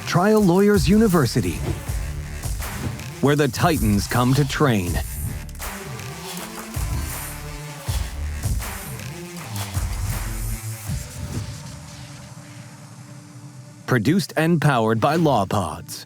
Trial Lawyers University, where the Titans come to train. Produced and powered by LawPods.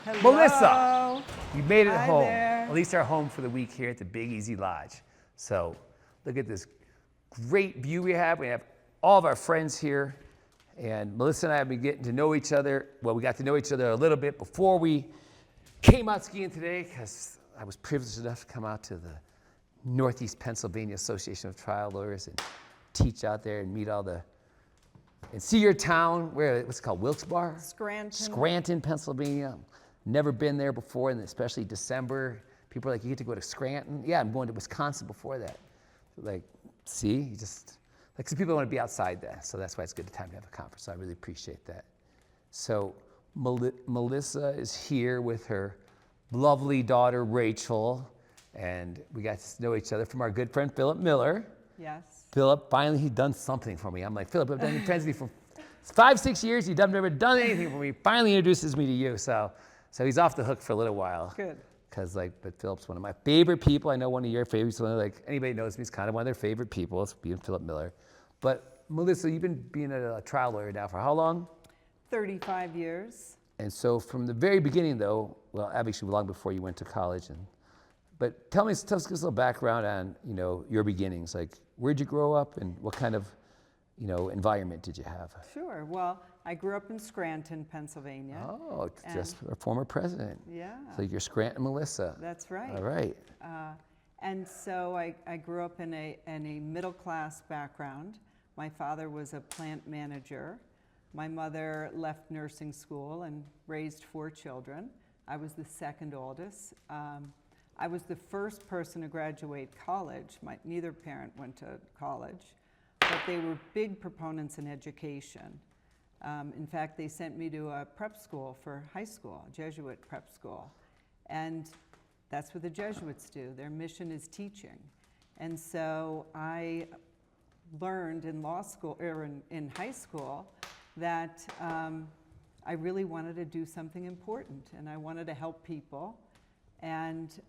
Hello. Melissa, you made it Hi home. there. At least our home for the week here at the Big Easy Lodge. So look at this great view we have. We have all of our friends here. And Melissa and I have been getting to know each other. Well, we got to know each other a little bit before we came out skiing today, because I was privileged enough to come out to the Northeast Pennsylvania Association of Trial Lawyers and teach out there and meet all the, and see your town, what's it called, Wilkes-Barre? Scranton, Pennsylvania. Never been there before, and especially December. People are like, you get to go to Scranton? Yeah, I'm going to Wisconsin before that. Like, see, you just, like, some people want to be outside that, so that's why it's a good time to have a conference, so I really appreciate that. So Melissa is here with her lovely daughter, Rachel, and we got to know each other from our good friend, Philip Miller. Yes. Philip, finally, he'd done something for me. I'm like, Philip, I've been friends with you for 5-6 years. You've never done anything for me. Finally introduces me to you. So he's off the hook for a little while. Good. But Philip's one of my favorite people. I know one of your favorites. Like, anybody knows me, he's kind of one of their favorite people. It's being Philip Miller. But Melissa, you've been being a trial lawyer now for how long? 35 years. And so from the very beginning, though, well, actually long before you went to college, but tell us a little background on, your beginnings. Like, where'd you grow up and what kind of, environment did you have? Sure. Well, I grew up in Scranton, Pennsylvania. Oh, just a former president. Yeah. So you're Scranton Melissa. That's right. All right. And so I grew up in a middle-class background. My father was a plant manager. My mother left nursing school and raised 4 children. I was the second oldest. I was the first person to graduate college. Neither parent went to college, but they were big proponents in education. In fact, they sent me to a prep school for high school, a Jesuit prep school. And that's what the Jesuits do. Their mission is teaching. And so I learned in law school, or in high school, that I really wanted to do something important, and I wanted to help people and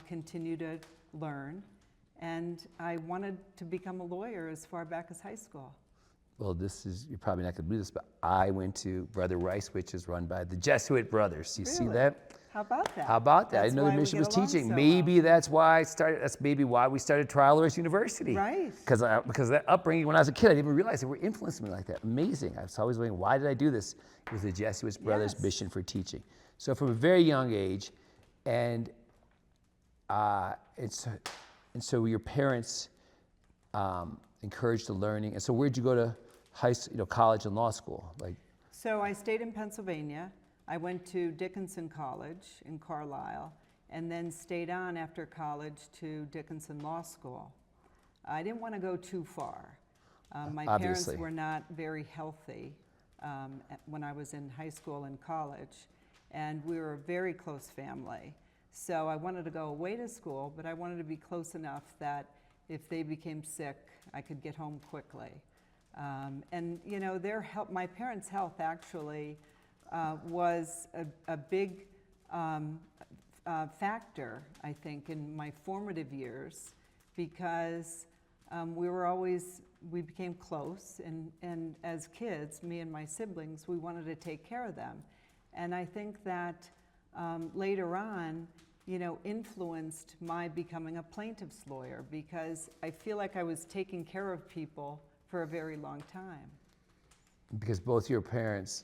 continue to learn. And I wanted to become a lawyer as far back as high school. Well, you're probably not going to believe this, but I went to Brother Rice, which is run by the Jesuit brothers. You see that? How about that? How about that? I didn't know the mission was teaching. Maybe that's why maybe why we started Trial Lawyers University. Right. Because of that upbringing when I was a kid, I didn't even realize they were influencing me like that. Amazing. I was always wondering, why did I do this? It was the Jesuit brothers' mission for teaching. So from a very young age, and so your parents encouraged the learning. And so where'd you go to college and law school? So I stayed in Pennsylvania. I went to Dickinson College in Carlisle, and then stayed on after college to Dickinson Law School. I didn't want to go too far. My parents were not very healthy when I was in high school and college, and we were a very close family. So I wanted to go away to school, but I wanted to be close enough that if they became sick, I could get home quickly. And their health, my parents' health actually was a big factor, I think, in my formative years, because we became close, and as kids, me and my siblings, we wanted to take care of them. And I think that later on, influenced my becoming a plaintiff's lawyer, because I feel like I was taking care of people for a very long time. Because both your parents,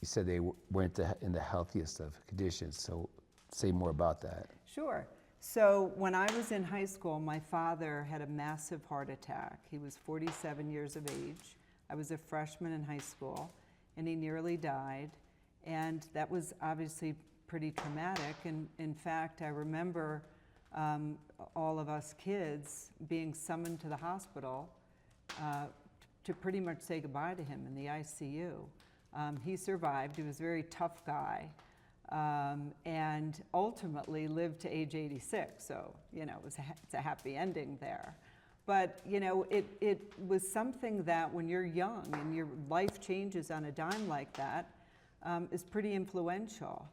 you said they weren't in the healthiest of conditions, so say more about that. Sure. So when I was in high school, my father had a massive heart attack. He was 47 years of age. I was a freshman in high school, and he nearly died. And that was obviously pretty traumatic. And in fact, I remember all of us kids being summoned to the hospital to pretty much say goodbye to him in the ICU. He survived. He was a very tough guy, and ultimately lived to age 86. So, you know, it's a happy ending there. But, you know, it was something that when you're young and your life changes on a dime like that, is pretty influential.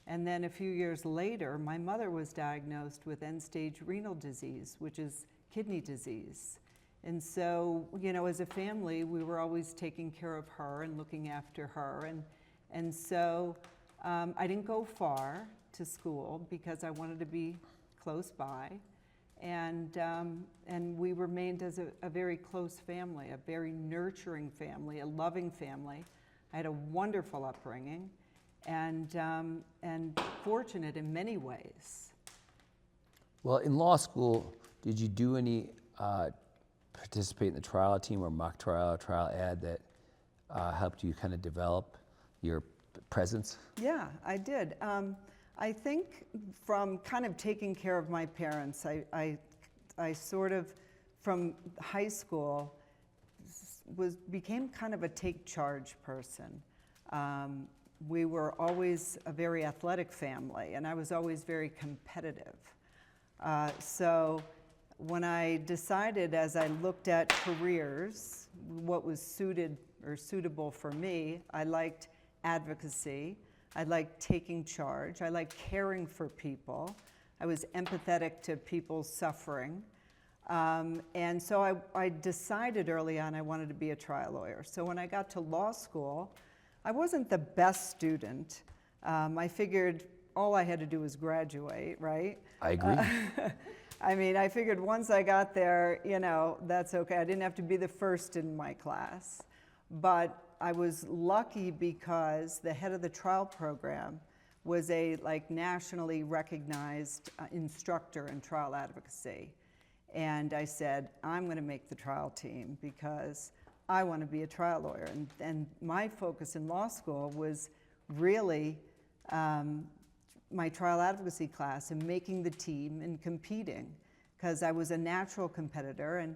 And then a few years later, my mother was diagnosed with end-stage renal disease, which is kidney disease. And so, you know, as a family, we were always taking care of her and looking after her. And so I didn't go far to school because I wanted to be close by. And we remained as a very close family, a very nurturing family, a loving family. I had a wonderful upbringing and fortunate in many ways. Well, in law school, did you do any participate in the trial team or mock trial ad that helped you kind of develop your presence? Yeah, I did. I think from kind of taking care of my parents, I sort of, from high school, became kind of a take charge person. We were always a very athletic family, and I was always very competitive. So when I decided, as I looked at careers, what was suited or suitable for me, I liked advocacy. I liked taking charge. I liked caring for people. I was empathetic to people's suffering. And so I decided early on I wanted to be a trial lawyer. So when I got to law school, I wasn't the best student. I figured all I had to do was graduate, right? I agree. I mean, I figured once I got there, you know, that's okay. I didn't have to be the first in my class. But I was lucky because the head of the trial program was a nationally recognized instructor in trial advocacy. And I said, I'm going to make the trial team because I want to be a trial lawyer. And my focus in law school was really my trial advocacy class and making the team and competing, because I was a natural competitor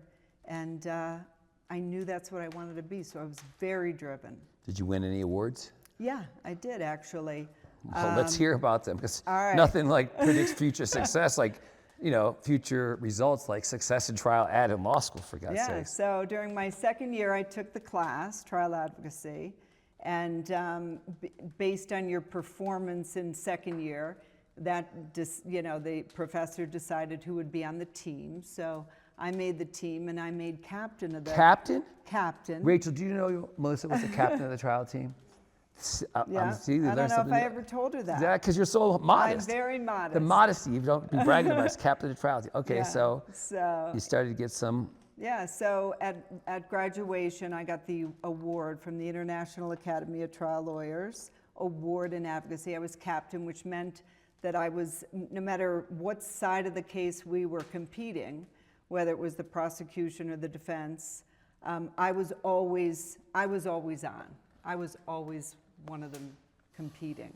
and I knew that's what I wanted to be, so I was very driven. Did you win any awards? Yeah, I did actually. Well, let's hear about them, because right. Nothing like predicts future success, like, you know, future results like success in trial ad in law school, for God's Yeah, sake. so during my second year, I took the class, trial advocacy, and based on your performance in second year, the professor decided who would be on the team. So I made the team, and I made captain of the... Captain? Captain. Rachel, do you know Melissa was the captain of the trial team? Yeah, I don't know if I ever told her that. Yeah, because you're so modest. I'm very modest. The modesty, you don't be bragging about as captain of the trial team. Okay, Yeah, so you started to get some... Yeah, so at graduation, I got the award from the International Academy of Trial Lawyers, award in advocacy. I was captain, which meant that I was, no matter what side of the case we were competing, whether it was the prosecution or the defense, I was always on. I was always one of them competing.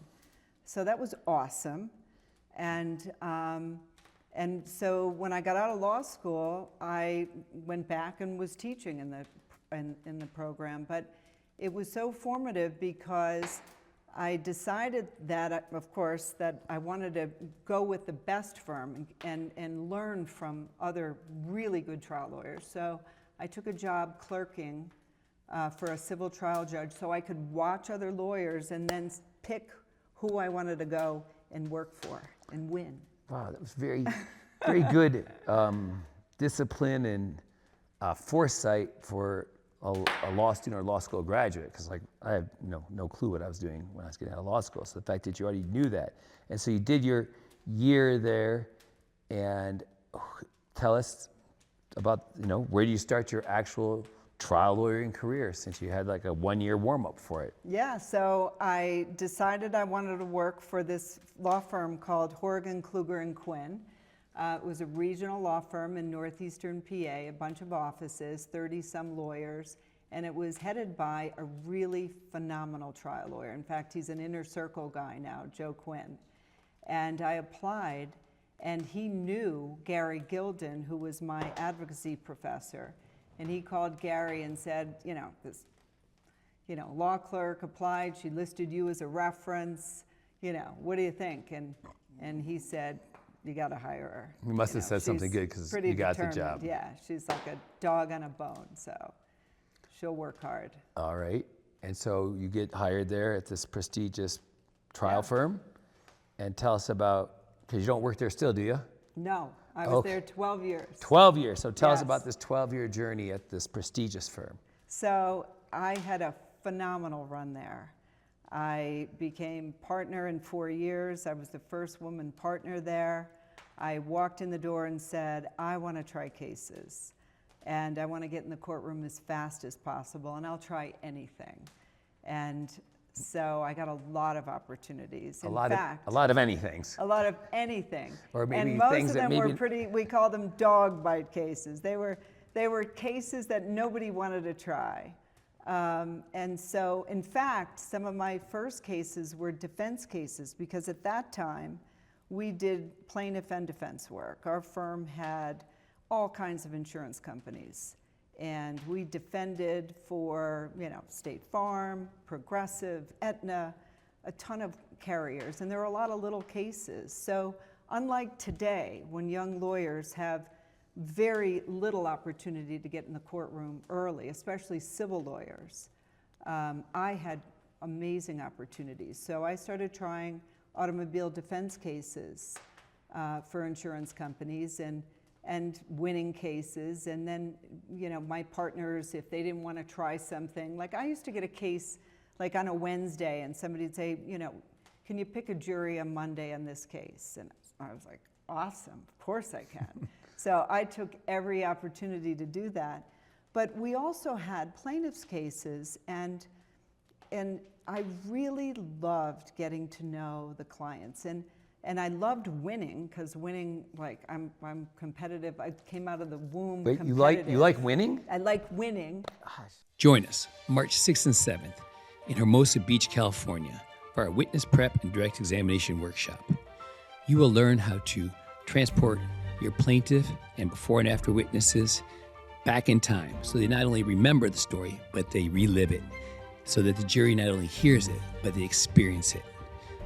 So that was awesome. And so when I got out of law school, I went back and was teaching in the program. But it was so formative because I decided that, of course, that I wanted to go with the best firm and learn from other really good trial lawyers. So I took a job clerking for a civil trial judge so I could watch other lawyers and then pick who I wanted to go and work for and win. Wow, that was very, very good discipline and foresight for a law student or law school graduate, because I had no clue what I was doing when I was getting out of law school. So the fact that you already knew that, and so you did your year there, and tell us about where do you start your actual trial lawyering career, since you had like a 1-year warm-up for it? Yeah, so I decided I wanted to work for this law firm called Horgan, Kluger & Quinn. It was a regional law firm in northeastern PA, a bunch of offices, 30-some lawyers, and it was headed by a really phenomenal trial lawyer. In fact, he's an inner circle guy now, Joe Quinn. And I applied, and he knew Gary Gilden, who was my advocacy professor. And he called Gary and said, this, law clerk applied, she listed you as a reference, what do you think? And he said, you got to hire her. He must have said something good because you got the job. Yeah, she's like a dog on a bone, so she'll work hard. All right. And so you get hired there at this prestigious trial firm. And tell us about, because you don't work there still, do you? No, I was there 12 years. 12 years. So tell us Yes. about this 12-year journey at this prestigious firm. So I had a phenomenal run there. I became partner in 4 years. I was the first woman partner there. I walked in the door and said, I want to try cases. And I want to get in the courtroom as fast as possible, and I'll try anything. And so I got a lot of opportunities. A lot of anythings. A lot of anything. Or maybe and most things of that them maybe... were pretty, we call them dog bite cases. They were cases that nobody wanted to try. And so, in fact, some of my first cases were defense cases, because at that time, we did plaintiff and defense work. Our firm had all kinds of insurance companies, and we defended for, State Farm, Progressive, Aetna, a ton of carriers, and there were a lot of little cases. So unlike today, when young lawyers have very little opportunity to get in the courtroom early, especially civil lawyers, I had amazing opportunities. So I started trying automobile defense cases for insurance companies and winning cases. And then, my partners, if they didn't want to try something, like I used to get a case like on a Wednesday and somebody'd say, can you pick a jury on Monday on this case? And I was like, awesome, of course I can. So I took every opportunity to do that. But we also had plaintiffs' cases, and I really loved getting to know the clients. And I loved winning, because winning, like, I'm competitive. I came out of the womb competitive. Wait, you like winning? I like winning. Join us March 6th and 7th in Hermosa Beach, California for our witness prep and direct examination workshop. You will learn how to transport your plaintiff and before and after witnesses back in time, so they not only remember the story, but they relive it, so that the jury not only hears it, but they experience it.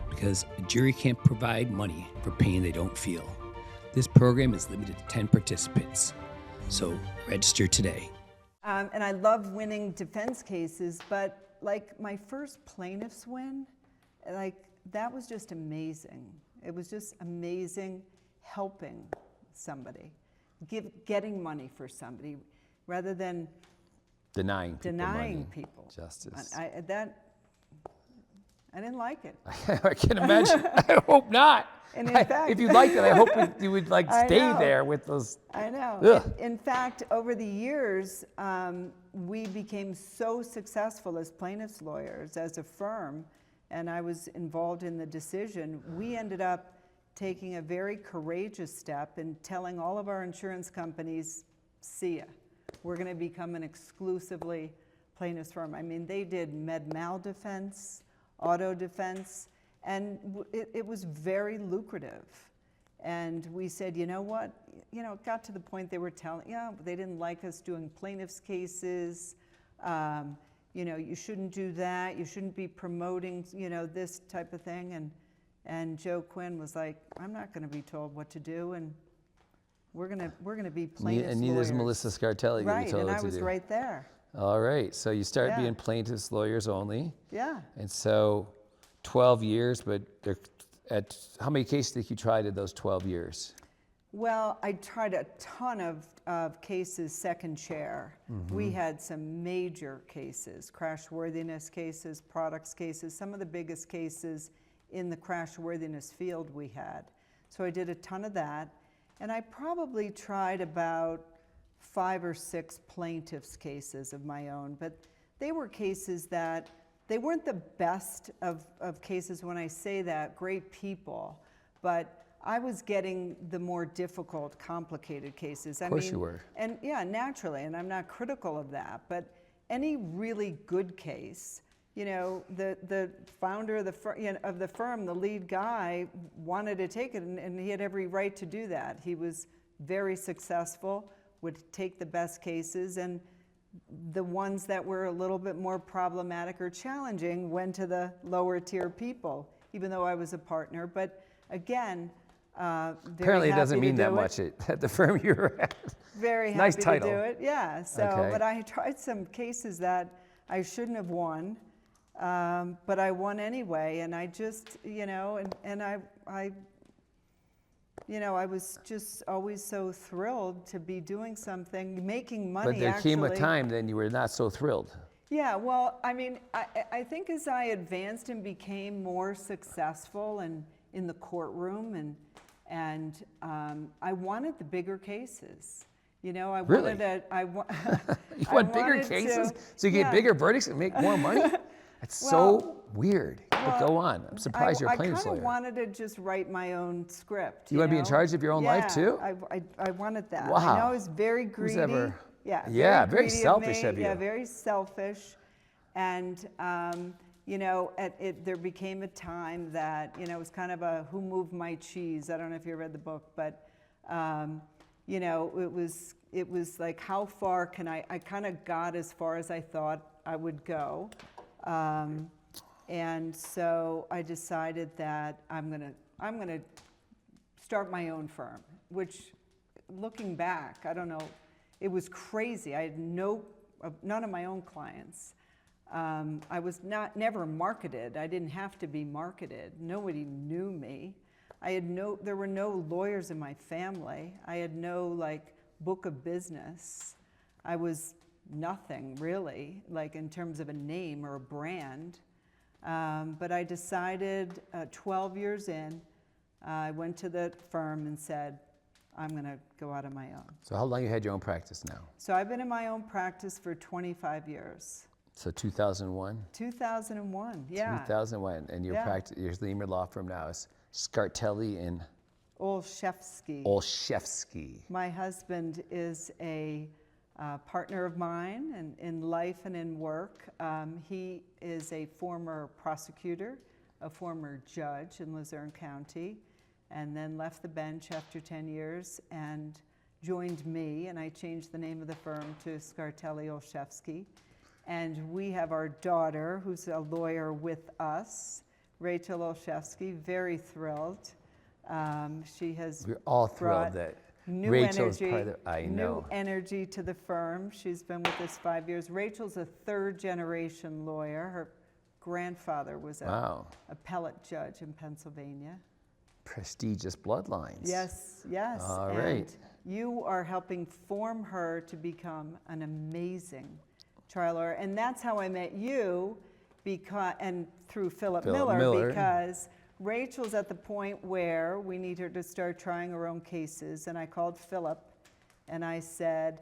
Because a jury can't provide money for pain they don't feel. This program is limited to 10 participants, so register today. And I love winning defense cases, but like my first plaintiff's win, like that was just amazing. It was just amazing helping somebody, getting money for somebody, rather than Denying people justice. I didn't like it. I can imagine. I hope not. And in fact, if you liked it, I hope you would stay there with those. I know. Ugh. In fact, over the years, we became so successful as plaintiffs' lawyers, as a firm, and I was involved in the decision. We ended up taking a very courageous step in telling all of our insurance companies, see ya. We're going to become an exclusively plaintiffs' firm. I mean, they did med mal defense, auto defense, and it was very lucrative. And we said, you know what? It got to the point they were telling, they didn't like us doing plaintiffs' cases. You shouldn't do that. You shouldn't be promoting, this type of thing. And Joe Quinn was like, I'm not going to be told what to do, and we're gonna be plaintiffs' And neither is lawyers. Melissa Scartelli. Right, told and what I to was do. right there. All right, so you start Yeah. being plaintiffs' lawyers only. Yeah. And so 12 years, but how many cases did you try in those 12 years? Well, I tried a ton of cases second chair. We had some major cases, crashworthiness cases, products cases, some of the biggest cases in the crashworthiness field we had. So I did a ton of that. And I probably tried about 5 or 6 plaintiffs' cases of my own, but they were cases that, they weren't the best of cases when I say that, great people, but I was getting the more difficult, complicated cases. Of course you were. And yeah, naturally, and I'm not critical of that, but any really good case, the founder of the firm, the lead guy, wanted to take it, and he had every right to do that. He was very successful. would take the best cases, and the ones that were a little bit more problematic or challenging went to the lower tier people, even though I was a partner. But again, apparently it doesn't mean that much at the firm you were at. Very Nice happy title. to do it, yeah. So, Okay. but I tried some cases that I shouldn't have won, but I won anyway, and I just, and I was just always so thrilled to be doing something, making money. But there came a time then you were not so thrilled. Yeah, well, I mean, I think as I advanced and became more successful and in the courtroom, and I wanted the bigger cases. I Really? wanted You want bigger cases so you get bigger verdicts and make more money? That's so weird. But go on. I'm surprised you're a plaintiff's lawyer. I kind of wanted to just write my own script. You want to be in charge of your own life too? I wanted that. Wow. I know I was very greedy. Yeah, very greedy selfish of you. Yeah, very selfish. And, there became a time that, it was kind of a who moved my cheese. I don't know if you read the book, but, it was like, how far can I kind of got as far as I thought I would go. And so I decided that I'm gonna start my own firm, which, looking back, I don't know, it was crazy. I had none of my own clients. I was never marketed. I didn't have to be marketed. Nobody knew me. There were no lawyers in my family. I had no book of business. I was nothing really, in terms of a name or a brand. But I decided 12 years in, I went to the firm and said, I'm gonna go out on my own. So how long you had your own practice now? So I've been in my own practice for 25 years. So 2001? 2001, yeah. 2001, and your practice, your name of your law firm now is Scartelli and Olszewski. My husband is a partner of mine in life and in work. He is a former prosecutor, a former judge in Luzerne County, and then left the bench after 10 years and joined me, and I changed the name of the firm to Scartelli Olszewski. And we have our daughter, who's a lawyer with us, Rachel Olszewski, very thrilled. She has We're all thrilled that Rachel's part of the, new energy to the firm. She's been with us 5 years. Rachel's a third-generation lawyer. Her grandfather was an appellate judge in Pennsylvania. Prestigious bloodlines. Yes, yes. All and right. You are helping form her to become an amazing trial lawyer. And that's how I met you, and through Philip Miller, because Rachel's at the point where we need her to start trying her own cases. And I called Philip and I said,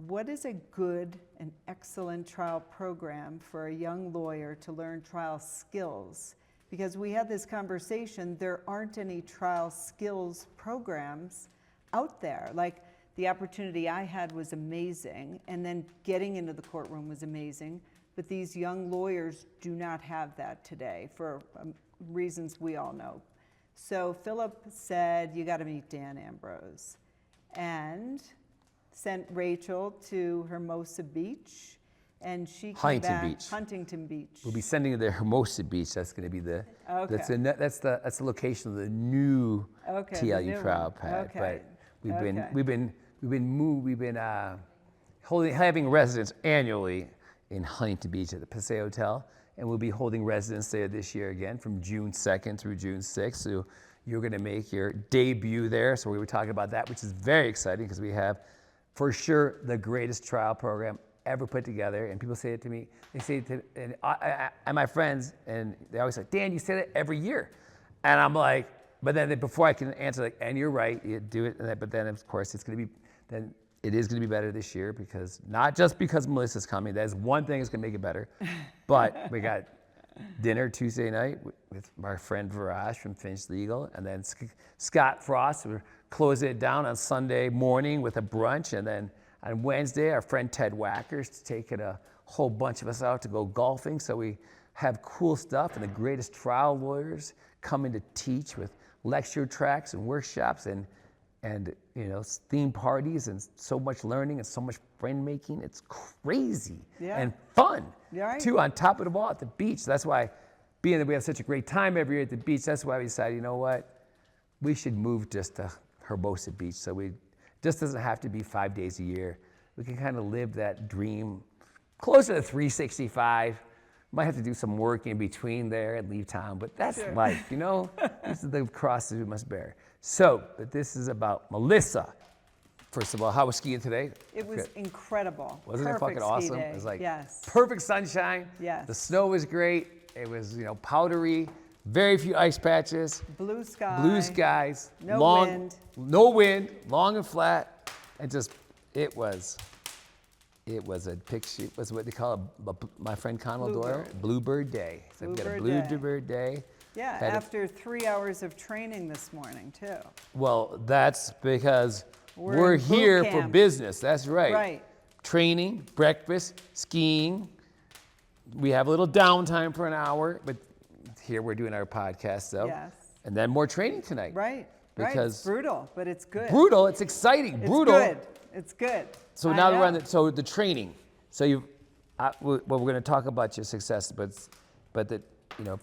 what is a good and excellent trial program for a young lawyer to learn trial skills? Because we had this conversation, there aren't any trial skills programs out there. Like, the opportunity I had was amazing, and then getting into the courtroom was amazing, but these young lawyers do not have that today for reasons we all know. So Philip said, you gotta meet Dan Ambrose, and sent Rachel to Hermosa Beach, and she came back. Huntington Beach. We'll be sending her to Hermosa Beach. That's going to be the that's the location of the new TLU trial pad. Okay. But we've been having residents annually in Huntington Beach at the Passaic Hotel, and we'll be holding residents there this year again from June 2nd through June 6th. So you're going to make your debut there. So we were talking about that, which is very exciting because we have, for sure, the greatest trial program ever put together. And people say it to me. They say it to, and my friends, and they always say, Dan, you say that every year. And I'm like, but then before I can answer, like, and you're right, you do it. But then, of course, it is going to be better this year, because not just because Melissa's coming. That is one thing that's going to make it better. But we got dinner Tuesday night with our friend Viraj from Finch Legal, and then Scott Frost. We're closing it down on Sunday morning with a brunch, and then on Wednesday, our friend Ted Wacker's taking a whole bunch of us out to go golfing. So we have cool stuff, and the greatest trial lawyers coming to teach with lecture tracks and workshops, and and theme parties and so much learning and so much friend making. It's crazy and fun too. On top of the wall at the beach. That's why, being that we have such a great time every year at the beach, that's why we decided, you know what, we should move just to Hermosa Beach. So we just doesn't have to be 5 days a year. We can kind of live that dream closer to 365. Might have to do some work in between there and leave town, but that's life, These are the crosses we must bear. So, but this is about Melissa. First of all, how was skiing today? It was incredible. Wasn't it fucking awesome? Day. It was like yes. perfect sunshine. Yes. The snow was great. It was, powdery. Very few ice patches. Blue sky. Blue skies. No wind. No wind. Long and flat. And just, it was a picture. It was what they call my friend Connell Doyle, Bluebird Day. So we've got a Bluebird Day. Yeah, after 3 hours of training this morning too. Well, that's because we're here for business. That's right. Right. Training, breakfast, skiing. We have a little downtime for an hour, but here we're doing our podcast, though. Yes. And then more training tonight. Right. Because it's brutal, but it's good. Brutal. It's exciting. It's brutal. Good. It's good. So now we're on the training. So we're going to talk about your success, but that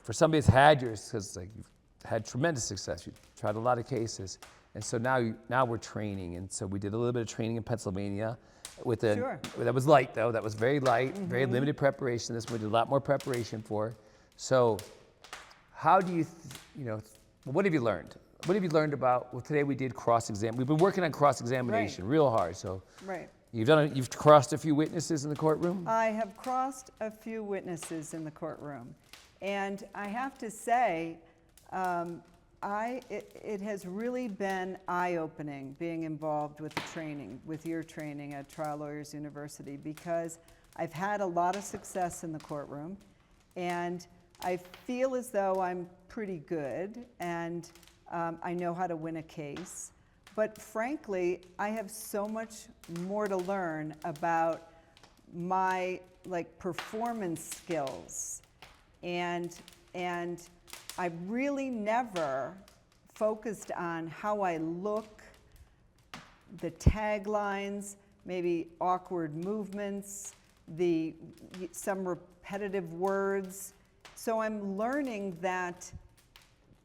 for somebody that's had yours, because you've had tremendous success. You've tried a lot of cases, and so now we're training, and so we did a little bit of training in Pennsylvania. That was light though. That was very light, very limited preparation. This we did a lot more preparation for. So, how do you, what have you learned? What have you learned about? Well, today we did cross-exam. We've been working on cross-examination real hard. So, you've crossed a few witnesses in the courtroom. I have crossed a few witnesses in the courtroom, and I have to say, it has really been eye-opening being involved with the training, with your training at Trial Lawyers University, because I've had a lot of success in the courtroom, and I feel as though I'm pretty good, and I know how to win a case. But frankly, I have so much more to learn about my performance skills, and I really never focused on how I look, the taglines, maybe awkward movements, some repetitive words. So I'm learning that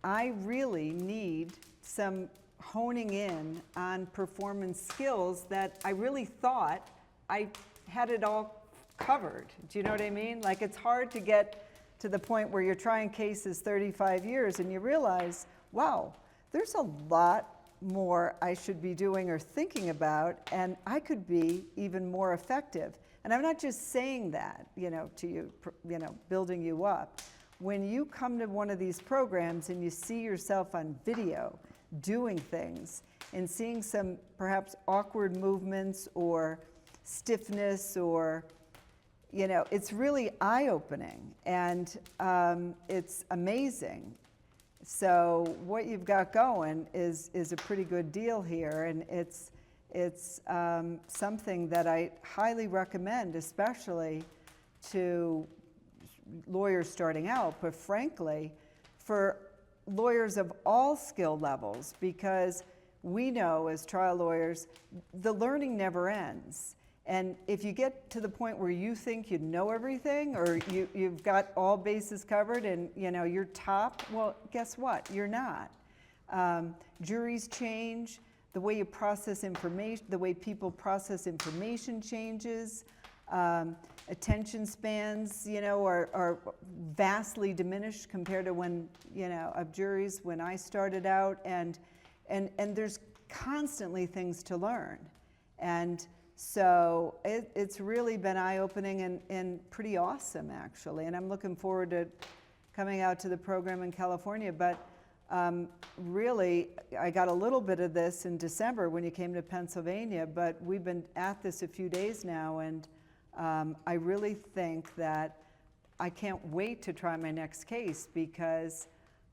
I really need some honing in on performance skills that I really thought I had it all covered. Do you know what I mean? It's hard to get to the point where you're trying cases 35 years and you realize, wow, there's a lot more I should be doing or thinking about, and I could be even more effective. And I'm not just saying that, to you, building you up. When you come to one of these programs and you see yourself on video doing things and seeing some perhaps awkward movements or stiffness or it's really eye-opening, and it's amazing. So what you've got going is a pretty good deal here, and it's something that I highly recommend, especially to lawyers starting out, but frankly, for lawyers of all skill levels, because we know as trial lawyers, the learning never ends. And if you get to the point where you think you know everything, or you've got all bases covered and you're top, well, guess what? You're not. Juries change, the way you process information, the way people process information changes. Attention spans, are vastly diminished compared to when, of juries when I started out, and there's constantly things to learn. And so it's really been eye-opening and pretty awesome, actually. And I'm looking forward to coming out to the program in California. But really, I got a little bit of this in December when you came to Pennsylvania, but we've been at this a few days now, and I really think that I can't wait to try my next case, because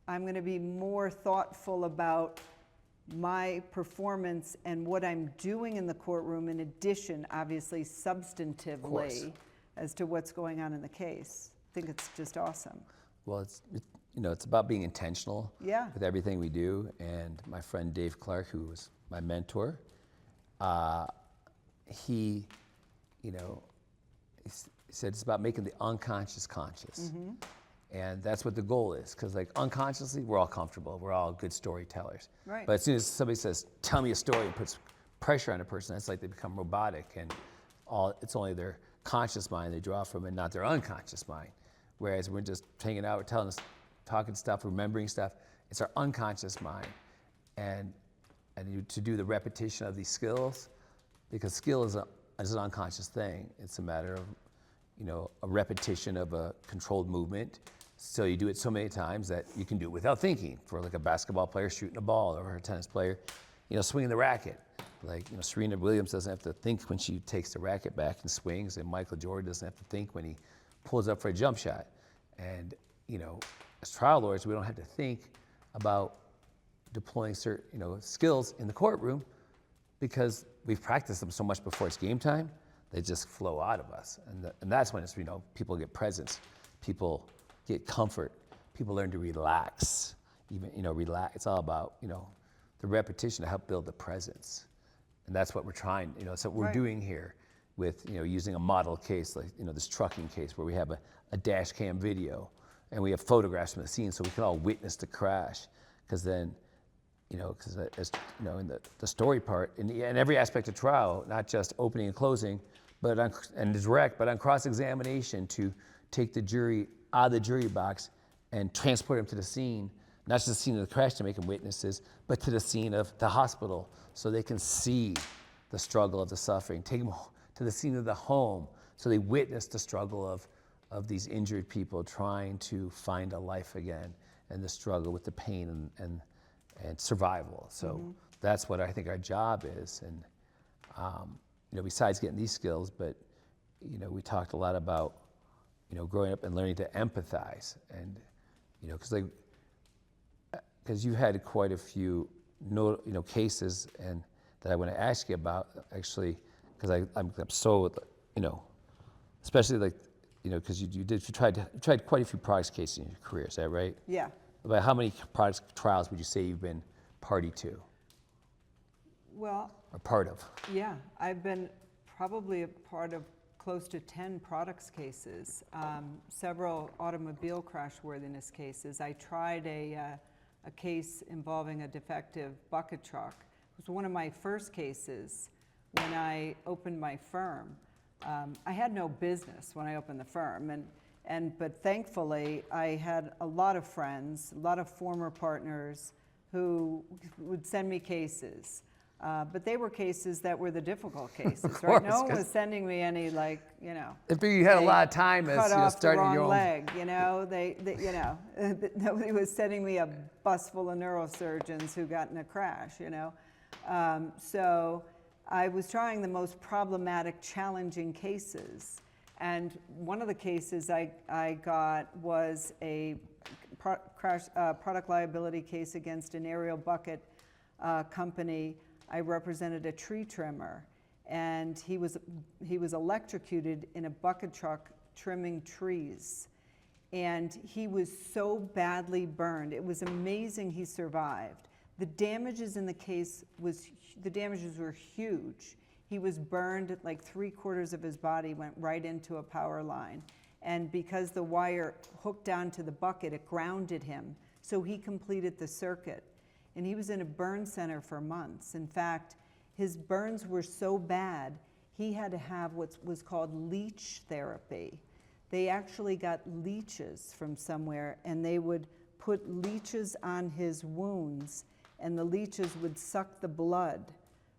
I'm going to be more thoughtful about my performance and what I'm doing in the courtroom, in addition, obviously, substantively, as to what's going on in the case. I think it's just awesome. Well, it's about being intentional Yeah. with everything we do. And my friend Dave Clark, who was my mentor, he said it's about making the unconscious conscious. And that's what the goal is, because like unconsciously, we're all comfortable. We're all good storytellers. Right. But as soon as somebody says, tell me a story, and puts pressure on a person, it's like they become robotic, and it's only their conscious mind they draw from and not their unconscious mind. Whereas we're just hanging out, we're telling us, talking stuff, remembering stuff, it's our unconscious mind. And to do the repetition of these skills, because skill is an unconscious thing. It's a matter of, a repetition of a controlled movement. So you do it so many times that you can do it without thinking. For like a basketball player shooting a ball, or a tennis player, swinging the racket. Like, Serena Williams doesn't have to think when she takes the racket back and swings, and Michael Jordan doesn't have to think when he pulls up for a jump shot. And, as trial lawyers, we don't have to think about deploying certain, skills in the courtroom, because we've practiced them so much before it's game time, they just flow out of us. And that's when it's, people get presence, people get comfort, people learn to relax, relax. It's all about, the repetition to help build the presence. And that's what we're trying, that's what we're doing here with, using a model case, like, this trucking case where we have a dash cam video and we have photographs from the scene so we can all witness the crash. Because then, because in the story part, in every aspect of trial, not just opening and closing, but and direct, but on cross-examination, to take the jury out of the jury box and transport them to the scene, not just the scene of the crash to make them witnesses, but to the scene of the hospital so they can see the struggle of the suffering. Take them to the scene of the home so they witness the struggle of these injured people trying to find a life again, and the struggle with the pain and survival. So that's what I think our job is. And besides getting these skills, but we talked a lot about growing up and learning to empathize, and because you had quite a few cases, and that I want to ask you about, actually, because I'm so especially like because you tried quite a few products cases in your career. Is that right? Yeah. About how many products trials would you say you've been party to? Well, or part of? Yeah, I've been probably a part of close to 10 products cases, several automobile crashworthiness cases. I tried a case involving a defective bucket truck. It was one of my first cases when I opened my firm. I had no business when I opened the firm, but thankfully I had a lot of friends, a lot of former partners who would send me cases. But they were cases that were the difficult cases, right? No one was sending me any, like, If you had a lot of time as starting your own leg, nobody was sending me a bus full of neurosurgeons who got in a crash, So I was trying the most problematic, challenging cases. And one of the cases I got was a product liability case against an aerial bucket company. I represented a tree trimmer, and he was electrocuted in a bucket truck trimming trees. And he was so badly burned. It was amazing he survived. The damages in the case were huge. He was burned, like 3/4 of his body went right into a power line. And because the wire hooked down to the bucket, it grounded him. So he completed the circuit. And he was in a burn center for months. In fact, his burns were so bad, he had to have what was called leech therapy. They actually got leeches from somewhere, and they would put leeches on his wounds, and the leeches would suck the blood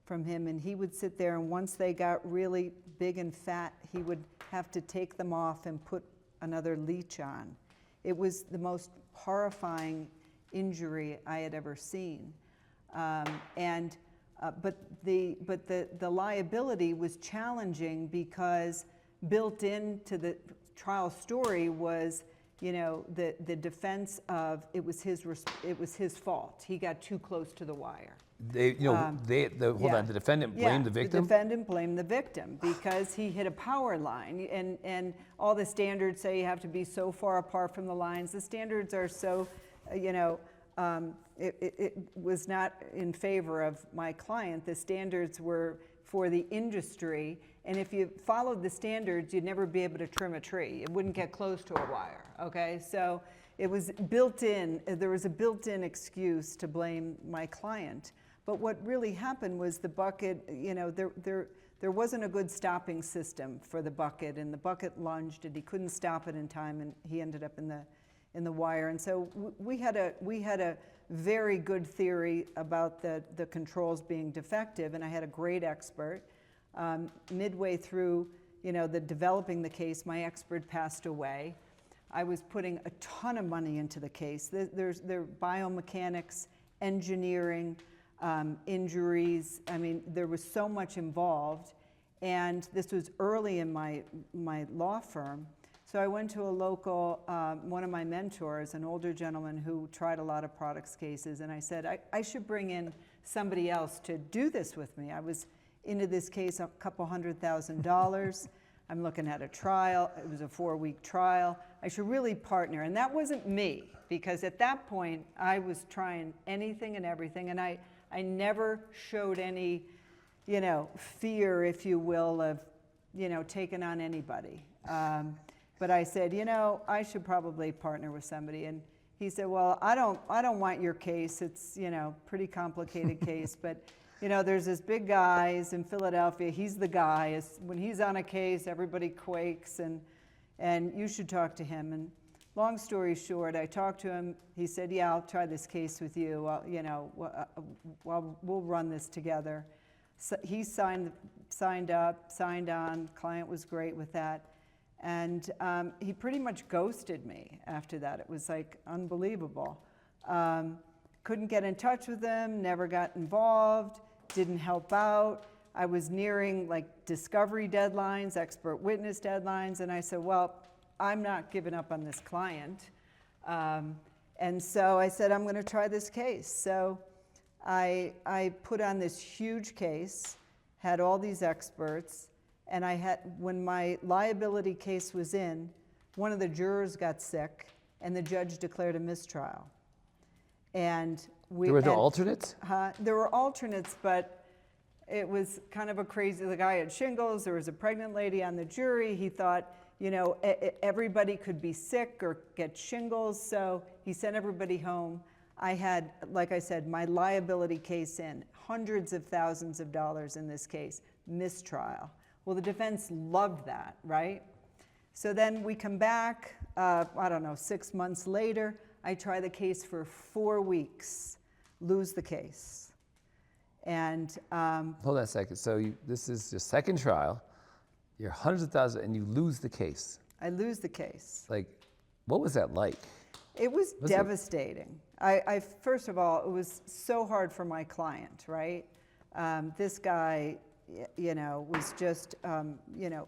from him, and he would sit there, and once they got really big and fat, he would have to take them off and put another leech on. It was the most horrifying injury I had ever seen. But the liability was challenging because built into the trial story was, the defense of it was his fault. He got too close to the wire. The defendant blamed the victim? The defendant blamed the victim because he hit a power line, and all the standards say you have to be so far apart from the lines. The standards are so, it was not in favor of my client. The standards were for the industry, and if you followed the standards, you'd never be able to trim a tree. It wouldn't get close to a wire, okay? So it was built in, there was a built-in excuse to blame my client. But what really happened was the bucket, there wasn't a good stopping system for the bucket, and the bucket lunged, and he couldn't stop it in time, and he ended up in the wire. And so we had a very good theory about the controls being defective, and I had a great expert. Midway through, the developing the case, my expert passed away. I was putting a ton of money into the case. There biomechanics, engineering, injuries. I mean, there was so much involved, and this was early in my law firm. So I went to a local, one of my mentors, an older gentleman who tried a lot of products cases, and I said, I should bring in somebody else to do this with me. I was into this case a couple $100,000. I'm looking at a trial. It was a 4-week trial. I should really partner, and that wasn't me, because at that point, I was trying anything and everything, and I never showed any, fear, if you will, of, taking on anybody. But I said, I should probably partner with somebody. And he said, well, I don't want your case. It's, pretty complicated case. But, there's this big guy, he's in Philadelphia. He's the guy. When he's on a case, everybody quakes. And you should talk to him. And long story short, I talked to him. He said, yeah, I'll try this case with you. We'll run this together. So he signed on. Client was great with that. And he pretty much ghosted me after that. It was like unbelievable. Couldn't get in touch with him, never got involved, didn't help out. I was nearing like discovery deadlines, expert witness deadlines, and I said, well, I'm not giving up on this client. And so I said, I'm gonna try this case. So I put on this huge case, had all these experts, and when my liability case was in, one of the jurors got sick, and the judge declared a mistrial. And there were no alternates? There were alternates, but it was kind of a crazy, the guy had shingles, there was a pregnant lady on the jury. He thought, everybody could be sick or get shingles, so he sent everybody home. I had, like I said, my liability case in, hundreds of thousands of dollars in this case, mistrial. Well, the defense loved that, right? So then we come back, 6 months later, I try the case for 4 weeks, lose the case. And hold on a second. So this is your second trial. You're hundreds of thousands, and you lose the case. I lose the case. Like, what was that like? It was devastating. I first of all, it was so hard for my client, right? This guy, was just,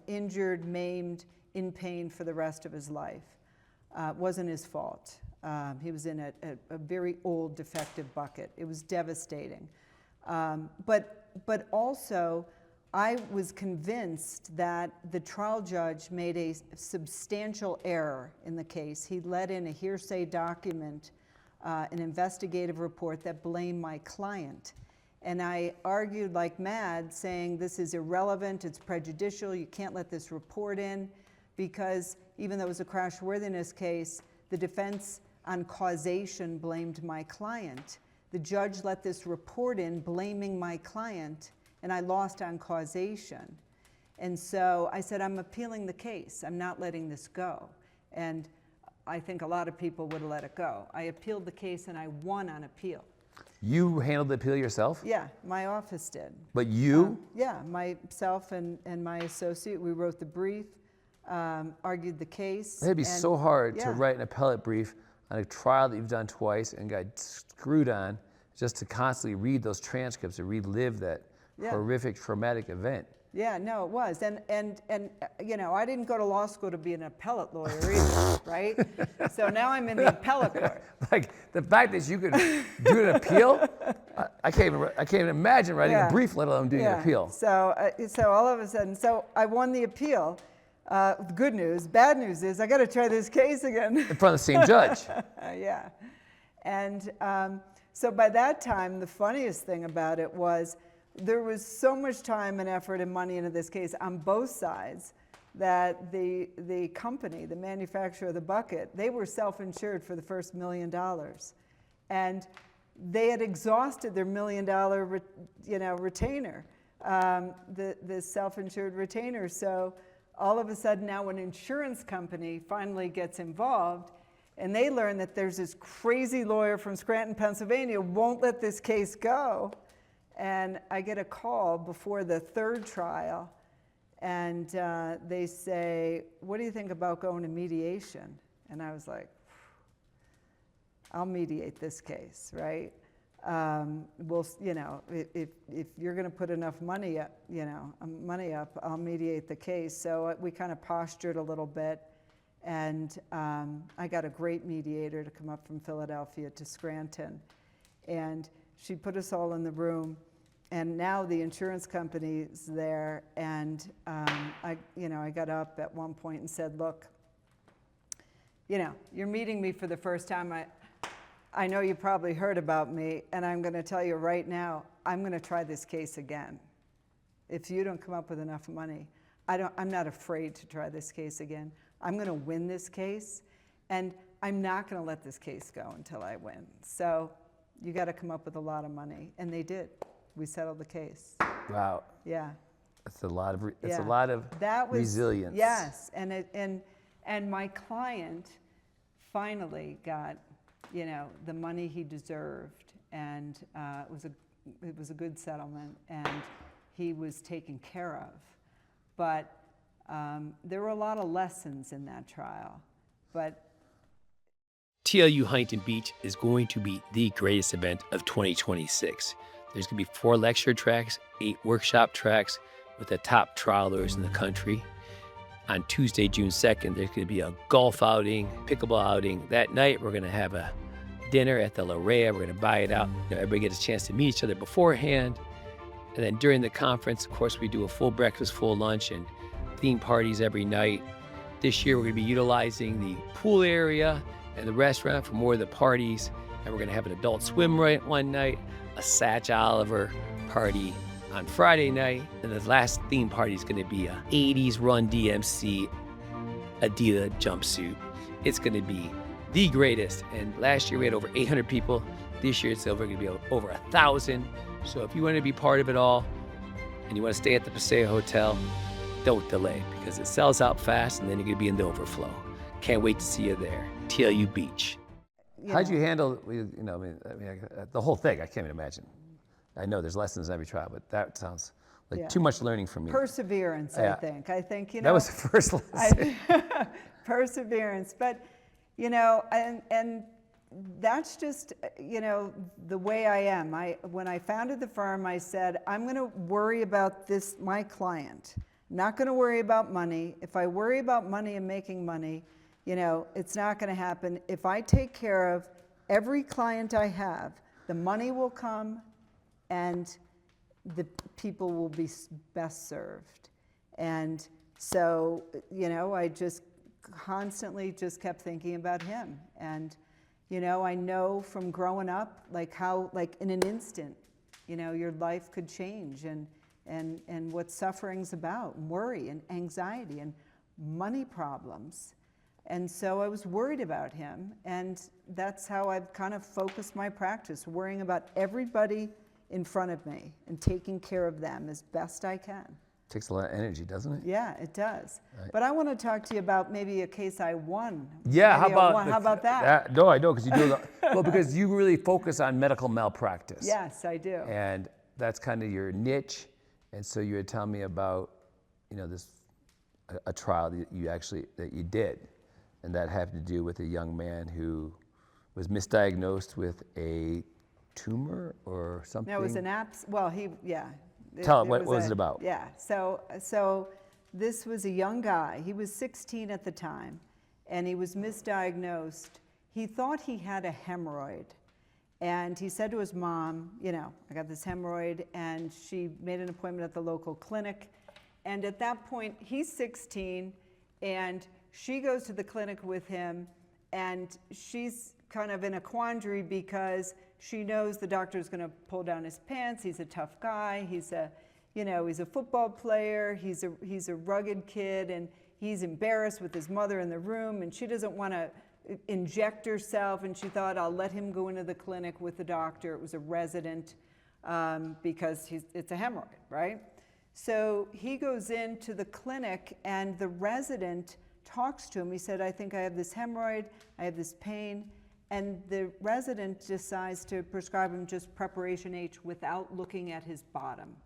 injured, maimed, in pain for the rest of his life. Wasn't his fault. He was in a very old, defective bucket. It was devastating. But also, I was convinced that the trial judge made a substantial error in the case. He let in a hearsay document, an investigative report that blamed my client. And I argued like mad, saying this is irrelevant, it's prejudicial, you can't let this report in, because even though it was a crashworthiness case, the defense on causation blamed my client. The judge let this report in blaming my client, and I lost on causation. And so I said, I'm appealing the case. I'm not letting this go. And I think a lot of people would have let it go. I appealed the case, and I won on appeal. You handled the appeal yourself? Yeah, my office did. But you? Yeah, myself and my associate, we wrote the brief, argued the case. It'd be so hard to write an appellate brief on a trial that you've done twice and got screwed on, just to constantly read those transcripts and relive that horrific, traumatic event. Yeah, no, it was. And I didn't go to law school to be an appellate lawyer either, right? So now I'm in the appellate court. Like, the fact that you could do an appeal, I can't even imagine writing a brief, let alone doing an appeal. So all of a sudden, so I won the appeal. Good news. Bad news is I got to try this case again. In front of the same judge. Yeah. And so by that time, the funniest thing about it was there was so much time and effort and money into this case on both sides that the company, the manufacturer of the bucket, they were self-insured for the first $1 million. And they had exhausted their $1 million retainer, the self-insured retainer. So all of a sudden now an insurance company finally gets involved, and they learn that there's this crazy lawyer from Scranton, Pennsylvania, won't let this case go. And I get a call before the third trial, and they say, what do you think about going to mediation? And I was like, I'll mediate this case, right? We'll, if you're going to put enough money up, I'll mediate the case. So we kind of postured a little bit, and I got a great mediator to come up from Philadelphia to Scranton, and she put us all in the room. And now the insurance company's there, and I got up at one point and said, look, you're meeting me for the first time. I know you probably heard about me, and I'm going to tell you right now, I'm going to try this case again. If you don't come up with enough money, I'm not afraid to try this case again. I'm going to win this case, and I'm not going to let this case go until I win. So you got to come up with a lot of money, and they did. We settled the case. Wow. Yeah. It's a lot of that was, resilience. Yes, and my client finally got, the money he deserved, and it was a good settlement, and he was taken care of. But there were a lot of lessons in that trial. But TLU Huntington Beach is going to be the greatest event of 2026. There's going to be 4 lecture tracks, 8 workshop tracks with the top trial lawyers in the country. On Tuesday, June 2nd, there's going to be a golf outing, pickleball outing. That night, we're going to have a dinner at the La Rea. We're going to buy it out. Everybody gets a chance to meet each other beforehand. And then during the conference, of course, we do a full breakfast, full lunch, and theme parties every night. This year, we're going to be utilizing the pool area and the restaurant for more of the parties. And we're going to have an adult swim one night, a Satch Oliver party on Friday night, and the last theme party is going to be a 80s Run DMC Adidas jumpsuit. It's going to be the greatest, and last year we had over 800 people. This year it's going to be over 1,000. So if you want to be part of it all, and you want to stay at the Paseo Hotel, don't delay, because it sells out fast, and then you're going to be in the overflow. Can't wait to see you there. TLU Beach. How'd you handle, the whole thing? I can't even imagine. I know there's lessons in every trial, but that sounds like too much learning from you. Perseverance, I think. That was the first lesson. Perseverance, but, and that's just, the way I am. When I founded the firm, I said, I'm going to worry about my client. I'm not going to worry about money. If I worry about money and making money, it's not going to happen. If I take care of every client I have, the money will come and the people will be best served. And so, I just constantly just kept thinking about him. And, I know from growing up, how in an instant, your life could change, and what suffering's about, and worry and anxiety and money problems. And so I was worried about him, and that's how I've kind of focused my practice, worrying about everybody in front of me and taking care of them as best I can. Takes a lot of energy, doesn't it? Yeah, it does. Right. But I want to talk to you about maybe a case I won. Yeah, how about that? No, I know, because you do well, because you really focus on medical malpractice. Yes, I do. And that's kind of your niche. And so you were telling me about, a trial that you did. And that had to do with a young man who was misdiagnosed with a tumor or something. No, it was an Tell it, what was it about? Yeah, so this was a young guy. He was 16 at the time, and he was misdiagnosed. He thought he had a hemorrhoid, And he said to his mom, you know, I got this hemorrhoid, and she made an appointment at the local clinic. And at that point, he's 16, and she goes to the clinic with him, and she's kind of in a quandary because she knows the doctor's going to pull down his pants. He's a tough guy. He's a, you know, he's a football player. He's a rugged kid, and he's embarrassed with his mother in the room, and she doesn't want to inject herself, and she thought, I'll let him go into the clinic with the doctor. It was a resident because it's a hemorrhoid, right? So he goes into the clinic, and the resident talks to him. He said, I think I have this hemorrhoid, I have this pain, and the resident decides to prescribe him just preparation H without looking at his bottom.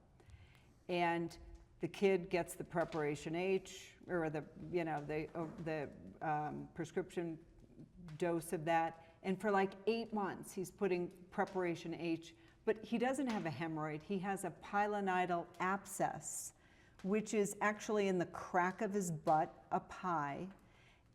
And the kid gets the preparation H, or the, you know, the prescription dose of that, and for like 8 months he's putting preparation H, but he doesn't have a hemorrhoid. He has a pilonidal abscess, which is actually in the crack of his butt up high,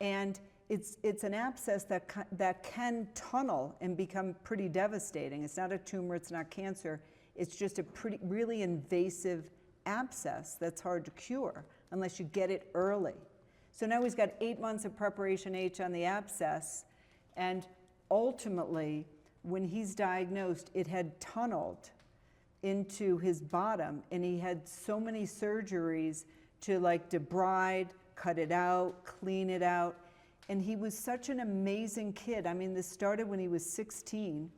and it's an abscess that can tunnel and become pretty devastating. It's not a tumor, it's not cancer, it's just a really invasive abscess that's hard to cure unless you get it early. So now he's got 8 months of preparation H on the abscess, and ultimately, when he's diagnosed, it had tunneled into his bottom, and he had so many surgeries to like debride, cut it out, clean it out, and he was such an amazing kid. I mean, this started when he was 16.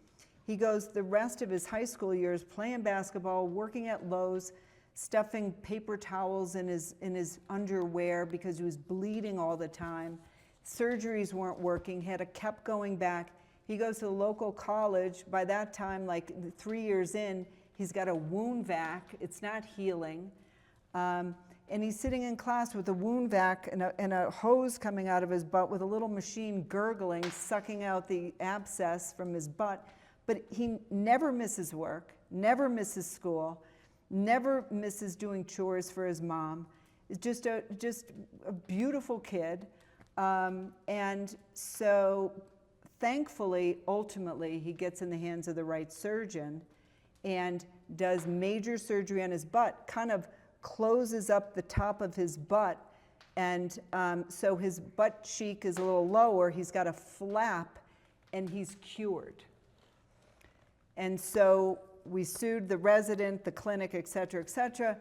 He goes the rest of his high school years playing basketball, working at Lowe's, stuffing paper towels in his underwear because he was bleeding all the time. Surgeries weren't working, kept going back. He goes to the local college. By that time, like 3 years in, he's got a wound vac. It's not healing. And he's sitting in class with a wound vac and a hose coming out of his butt with a little machine gurgling, sucking out the abscess from his butt. But he never misses work, never misses school, never misses doing chores for his mom. It's just a beautiful kid. And so thankfully, ultimately, he gets in the hands of the right surgeon and does major surgery on his butt, kind of closes up the top of his butt. And so his butt cheek is a little lower. He's got a flap, and he's cured. And so we sued the resident, the clinic, et cetera,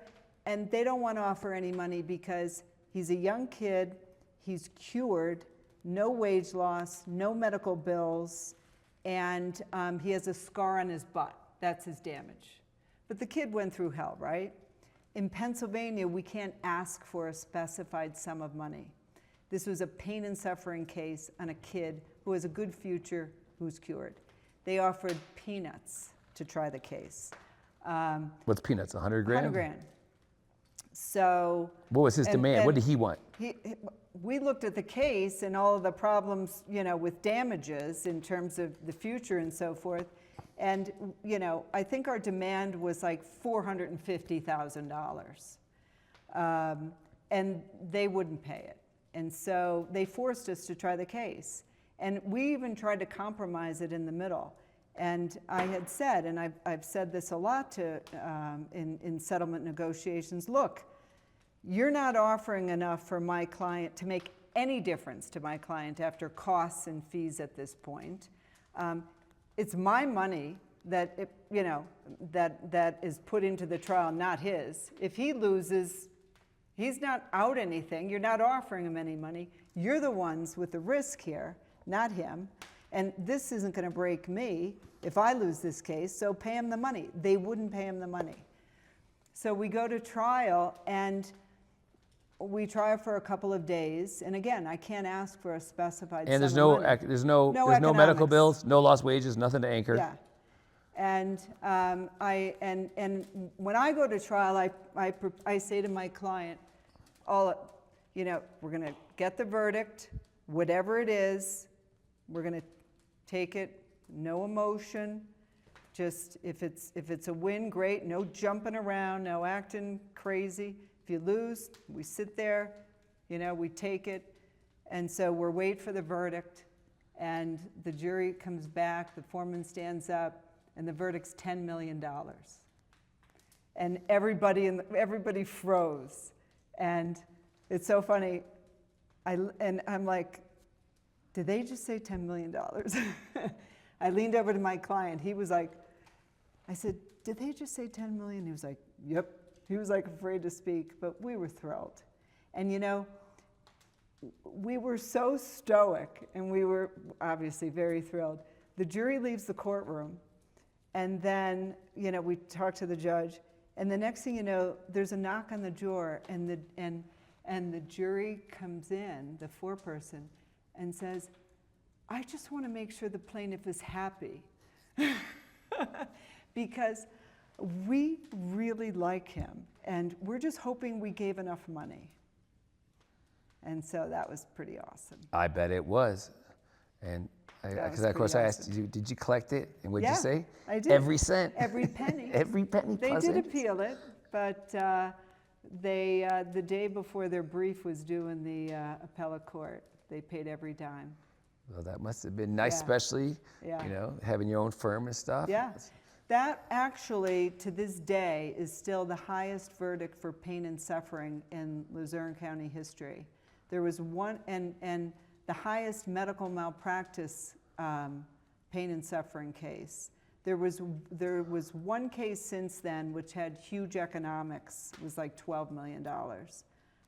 and they don't want to offer any money because he's a young kid, he's cured, no wage loss, no medical bills, and he has a scar on his butt. That's his damage. But the kid went through hell, right? In Pennsylvania, we can't ask for a specified sum of money. This was a pain and suffering case on a kid who has a good future, who's cured. They offered peanuts to try the case. What's peanuts, 100 grand? 100 grand. So. What was his demand? What did he want? We looked at the case and all of the problems, you know, with damages in terms of the future and so forth. And, you know, I think our demand was like $450,000. And they wouldn't pay it. And so they forced us to try the case. And we even tried to compromise it in the middle. And I had said, and I've said this a lot to, in settlement negotiations, look, you're not offering enough for my client to make any difference to my client after costs and fees at this point. It's my money that, you know, that is put into the trial, not his. If he loses, he's not out anything. You're not offering him any money. You're the ones with the risk here, not him. And this isn't going to break me if I lose this case, so pay him the money. They wouldn't pay him the money. So we go to trial, and we try for a couple of days. And again, I can't ask for a specified sum of money. There's no medical bills, no lost wages, nothing to anchor. Yeah. And when I go to trial, I say to my client, you know, we're going to get the verdict, whatever it is. We're going to take it, no emotion. Just if it's a win, great. No jumping around, no acting crazy. If you lose, we sit there, you know, we take it. And so we're waiting for the verdict. And the jury comes back, the foreman stands up, and the verdict's $10 million. And everybody froze. And it's so funny. I'm like, did they just say $10 million? I leaned over to my client. He was like, I said, did they just say 10 million? He was like, yep. He was like afraid to speak, but we were thrilled. And you know, we were so stoic, and we were obviously very thrilled. The jury leaves the courtroom, and then, you know, we talk to the judge, and the next thing you know, there's a knock on the door, and the jury comes in, the foreperson, and says, I just want to make sure the plaintiff is happy. Because we really like him, and we're just hoping we gave enough money. And so that was pretty awesome. I bet it was. And because of course I asked you, did you collect it? And what'd you say? I did. Every cent. Every penny. Every penny. They did appeal it, but the day before their brief was due in the appellate court, they paid every dime. Well, that must have been nice, especially you know, having your own firm and stuff. Yeah. That actually, to this day, is still the highest verdict for pain and suffering in Luzerne County history. There was one, and the highest medical malpractice pain and suffering case. There was one case since then which had huge economics. It was like $12 million.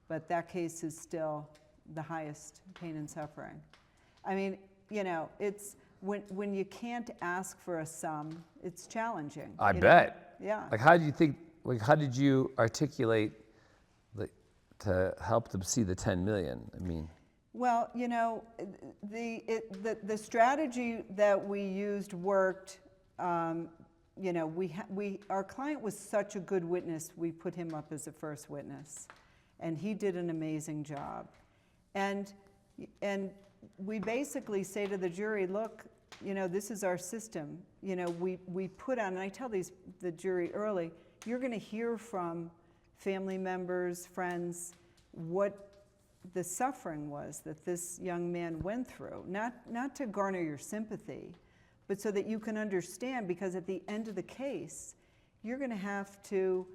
But that case is still the highest pain and suffering. I mean, you know, it's, when you can't ask for a sum, it's challenging. I bet. Yeah. Like, how do you think? Like, how did you articulate to help them see the 10 million? I mean. Well, you know, the strategy that we used worked. You know, our client was such a good witness. We put him up as a first witness, and he did an amazing job. And we basically say to the jury, look, you know, this is our system. You know, we put on, and I tell the jury early, you're going to hear from family members, friends, what the suffering was that this young man went through. Not to garner your sympathy, but so that you can understand, because at the end of the case, you're going to have to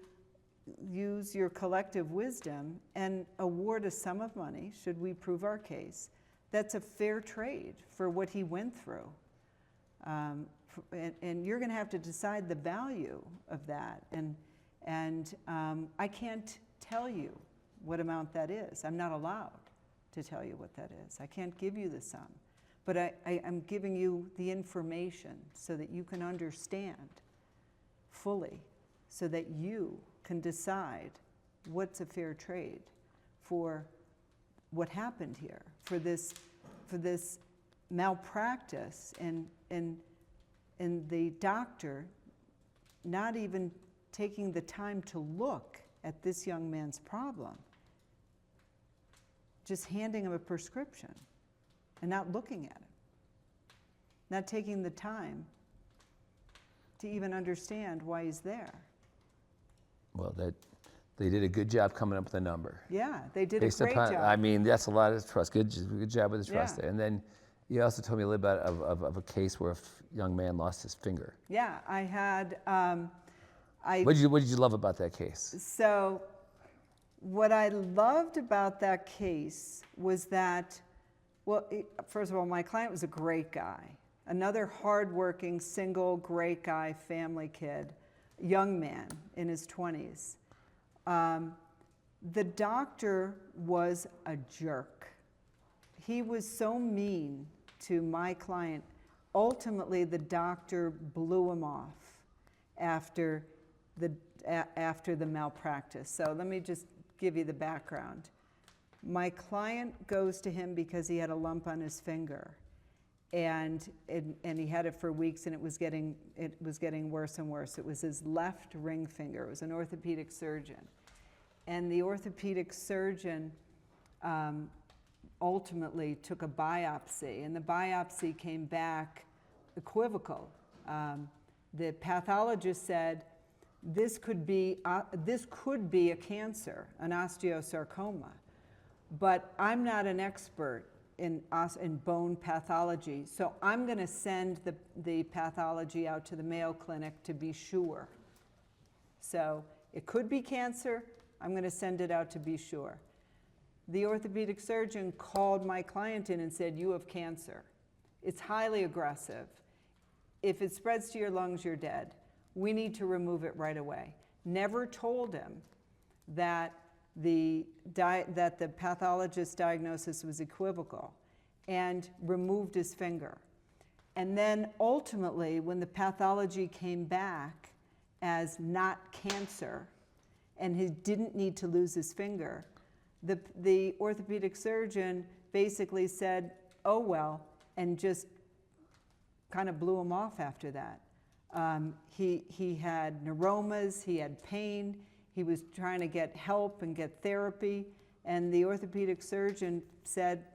use your collective wisdom and award a sum of money, should we prove our case, that's a fair trade for what he went through. And you're going to have to decide the value of that. And I can't tell you what amount that is. I'm not allowed to tell you what that is. I can't give you the sum. But I'm giving you the information so that you can understand fully, so that you can decide what's a fair trade for what happened here, for this malpractice, and the doctor not even taking the time to look at this young man's problem, just handing him a prescription and not looking at it, not taking the time to even understand why he's there. Well, they did a good job coming up with a number. Yeah, they did Based a great upon, job. I mean, that's a lot of trust. Good job with the trust Yeah. there. And then you also told me a little bit of a case where a young man lost his finger. Yeah, I had. What did you love about that case? So, what I loved about that case was that, well, first of all, my client was a great guy. Another hardworking, single, great guy, family kid, young man in his 20s. The doctor was a jerk. He was so mean to my client. Ultimately, the doctor blew him off after the malpractice. So let me just give you the background. My client goes to him because he had a lump on his finger, and he had it for weeks, and it was getting worse and worse. It was his left ring finger. It was an orthopedic surgeon, and the orthopedic surgeon ultimately took a biopsy, and the biopsy came back equivocal. The pathologist said, this could be a cancer, an osteosarcoma, but I'm not an expert in bone pathology. So I'm going to send the pathology out to the Mayo Clinic to be sure. So it could be cancer. I'm going to send it out to be sure. The orthopedic surgeon called my client in and said, you have cancer. It's highly aggressive. If it spreads to your lungs, you're dead. We need to remove it right away. Never told him that the pathologist's diagnosis was equivocal, and removed his finger. And then ultimately, when the pathology came back as not cancer, and he didn't need to lose his finger, the orthopedic surgeon basically said, oh well, and just kind of blew him off after that. He had neuromas, he had pain, he was trying to get help and get therapy, and the orthopedic surgeon said,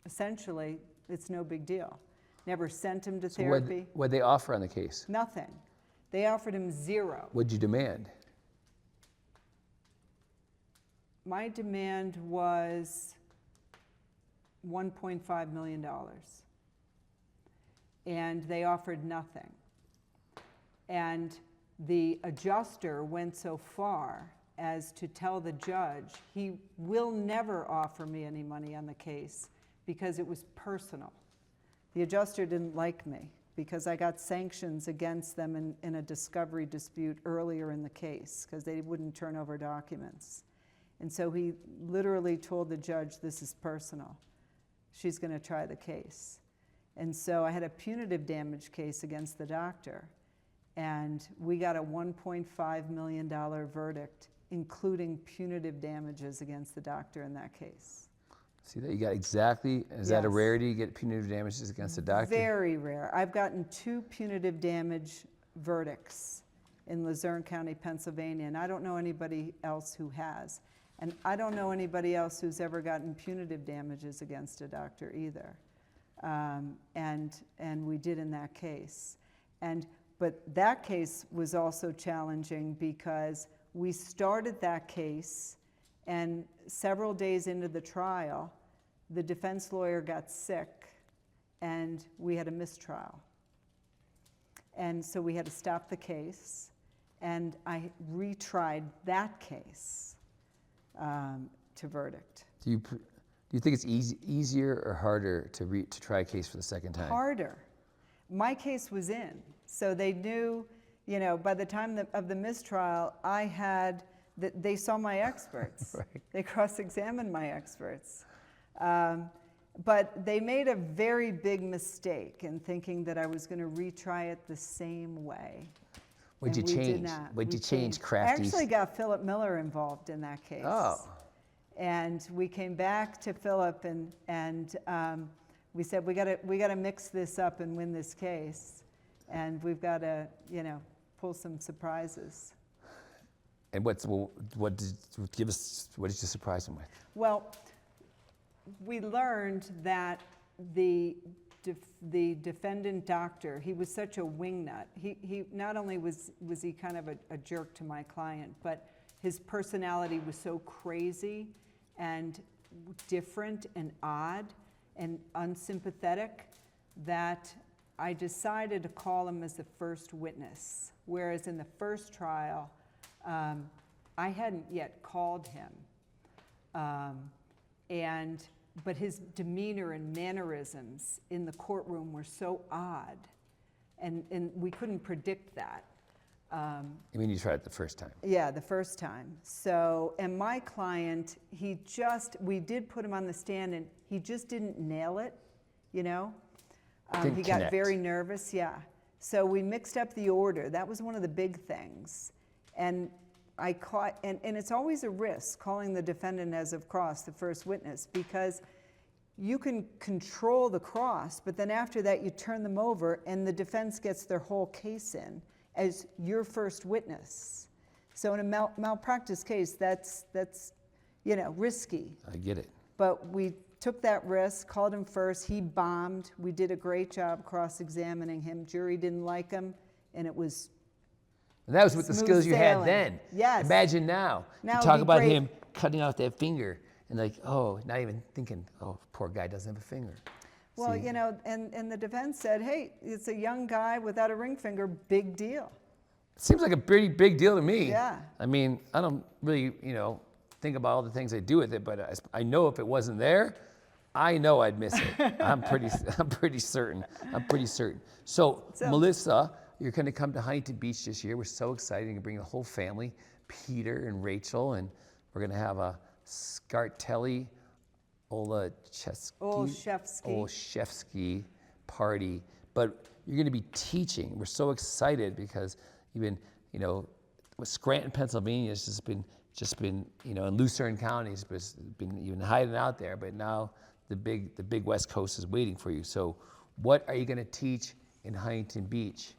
essentially, it's no big deal. Never sent him to therapy. What'd they offer on the case? Nothing. They offered him zero. What'd you demand? My demand was $1.5 million. And they offered nothing. And the adjuster went so far as to tell the judge, he will never offer me any money on the case because it was personal. The adjuster didn't like me because I got sanctions against them in a discovery dispute earlier in the case because they wouldn't turn over documents. And so he literally told the judge, this is personal. She's going to try the case. And so I had a punitive damage case against the doctor. And we got a $1.5 million verdict, including punitive damages against the doctor in that case. See that you got exactly, is that a rarity, you get punitive damages against the doctor? Very rare. I've gotten 2 punitive damage verdicts in Luzerne County, Pennsylvania, and I don't know anybody else who has. And I don't know anybody else who's ever gotten punitive damages against a doctor either. And we did in that case. But that case was also challenging because we started that case, and several days into the trial, the defense lawyer got sick, and we had a mistrial. And so we had to stop the case, and I retried that case to verdict. Do you think it's easier or harder to try a case for the second time? Harder. My case was in. So they knew, by the time of the mistrial, they saw my experts. Right. They cross-examined my experts. But they made a very big mistake in thinking that I was going to retry it the same way. What'd you change? What'd you change, crafty? I actually got Philip Miller involved in that case. Oh. And we came back to Philip and we said, we got to mix this up and win this case. And we've got to, pull some surprises. And what did you surprise them with? Well, we learned that the defendant doctor, he was such a wingnut. He not only was he kind of a jerk to my client, but his personality was so crazy and different and odd and unsympathetic that I decided to call him as the first witness, whereas in the first trial, I hadn't yet called him. But his demeanor and mannerisms in the courtroom were so odd, and we couldn't predict that. You mean you tried it the first time? Yeah, the first time. So, and my client, we did put him on the stand, and he just didn't nail it, He got very nervous, yeah. So we mixed up the order. That was one of the big things. And I caught, and it's always a risk calling the defendant as of cross, the first witness, because you can control the cross, but then after that you turn them over and the defense gets their whole case in as your first witness. So in a malpractice case, that's risky. I get it. But we took that risk, called him first, he bombed. We did a great job cross-examining him. Jury didn't like him, and it was And that was with the skills you had sailing. then. Yes. Imagine now. Now You it'd talk be about great. him cutting off that finger and like, oh, not even thinking, oh, poor guy doesn't have a finger. Well, See? you know, and the defense said, hey, it's a young guy without a ring finger, big deal. Seems like a pretty big deal to me. Yeah. I mean, I don't really, you know, think about all the things I do with it, but I know if it wasn't there, I know I'd miss it. I'm pretty certain. So Melissa, you're going to come to Huntington Beach this year. We're so excited. You're going to bring the whole family, Peter and Rachel, and we're going to have a Scartelli Olszewski party. But you're going to be teaching. We're so excited because even, you know, with Scranton, Pennsylvania has just been, you know, in Luzerne County has been even hiding out there, but now the big West Coast is waiting for you. So what are you going to teach in Huntington Beach?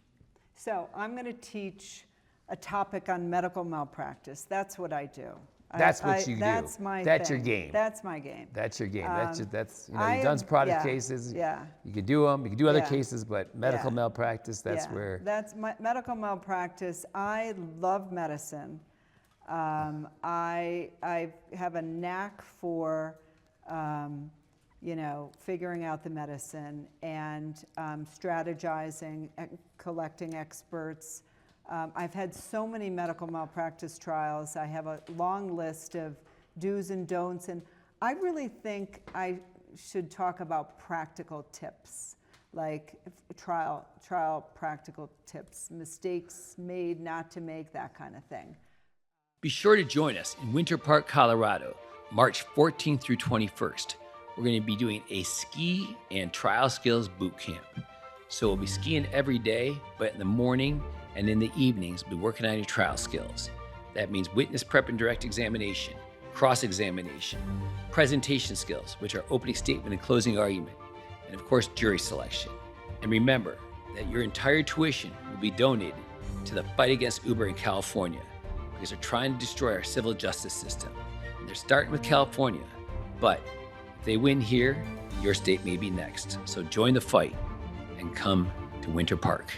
So I'm going to teach a topic on medical malpractice. That's what I do. That's what you do. That's my That's thing. your game. That's my game. That's your game. That's you know, I you've done am- product yeah, cases. yeah. You can do them. You can do other Yeah. cases, but medical Yeah. malpractice, that's where. That's my medical malpractice. I love medicine. I have a knack for, you know, figuring out the medicine and strategizing, collecting experts. I've had so many medical malpractice trials. I have a long list of do's and don'ts, and I really think I should talk about practical tips, like trial practical tips, mistakes made, not to make, that kind of thing. Be sure to join us in Winter Park, Colorado, March 14th through 21st. We're going to be doing a ski and trial skills boot camp. So we'll be skiing every day, but in the morning and in the evenings, we'll be working on your trial skills. That means witness prep and direct examination, cross-examination, presentation skills, which are opening statement and closing argument, and of course, jury selection. And remember that your entire tuition will be donated to the fight against Uber in California, because they're trying to destroy our civil justice system. And they're starting with California, but if they win here, your state may be next. So join the fight and come to Winter Park.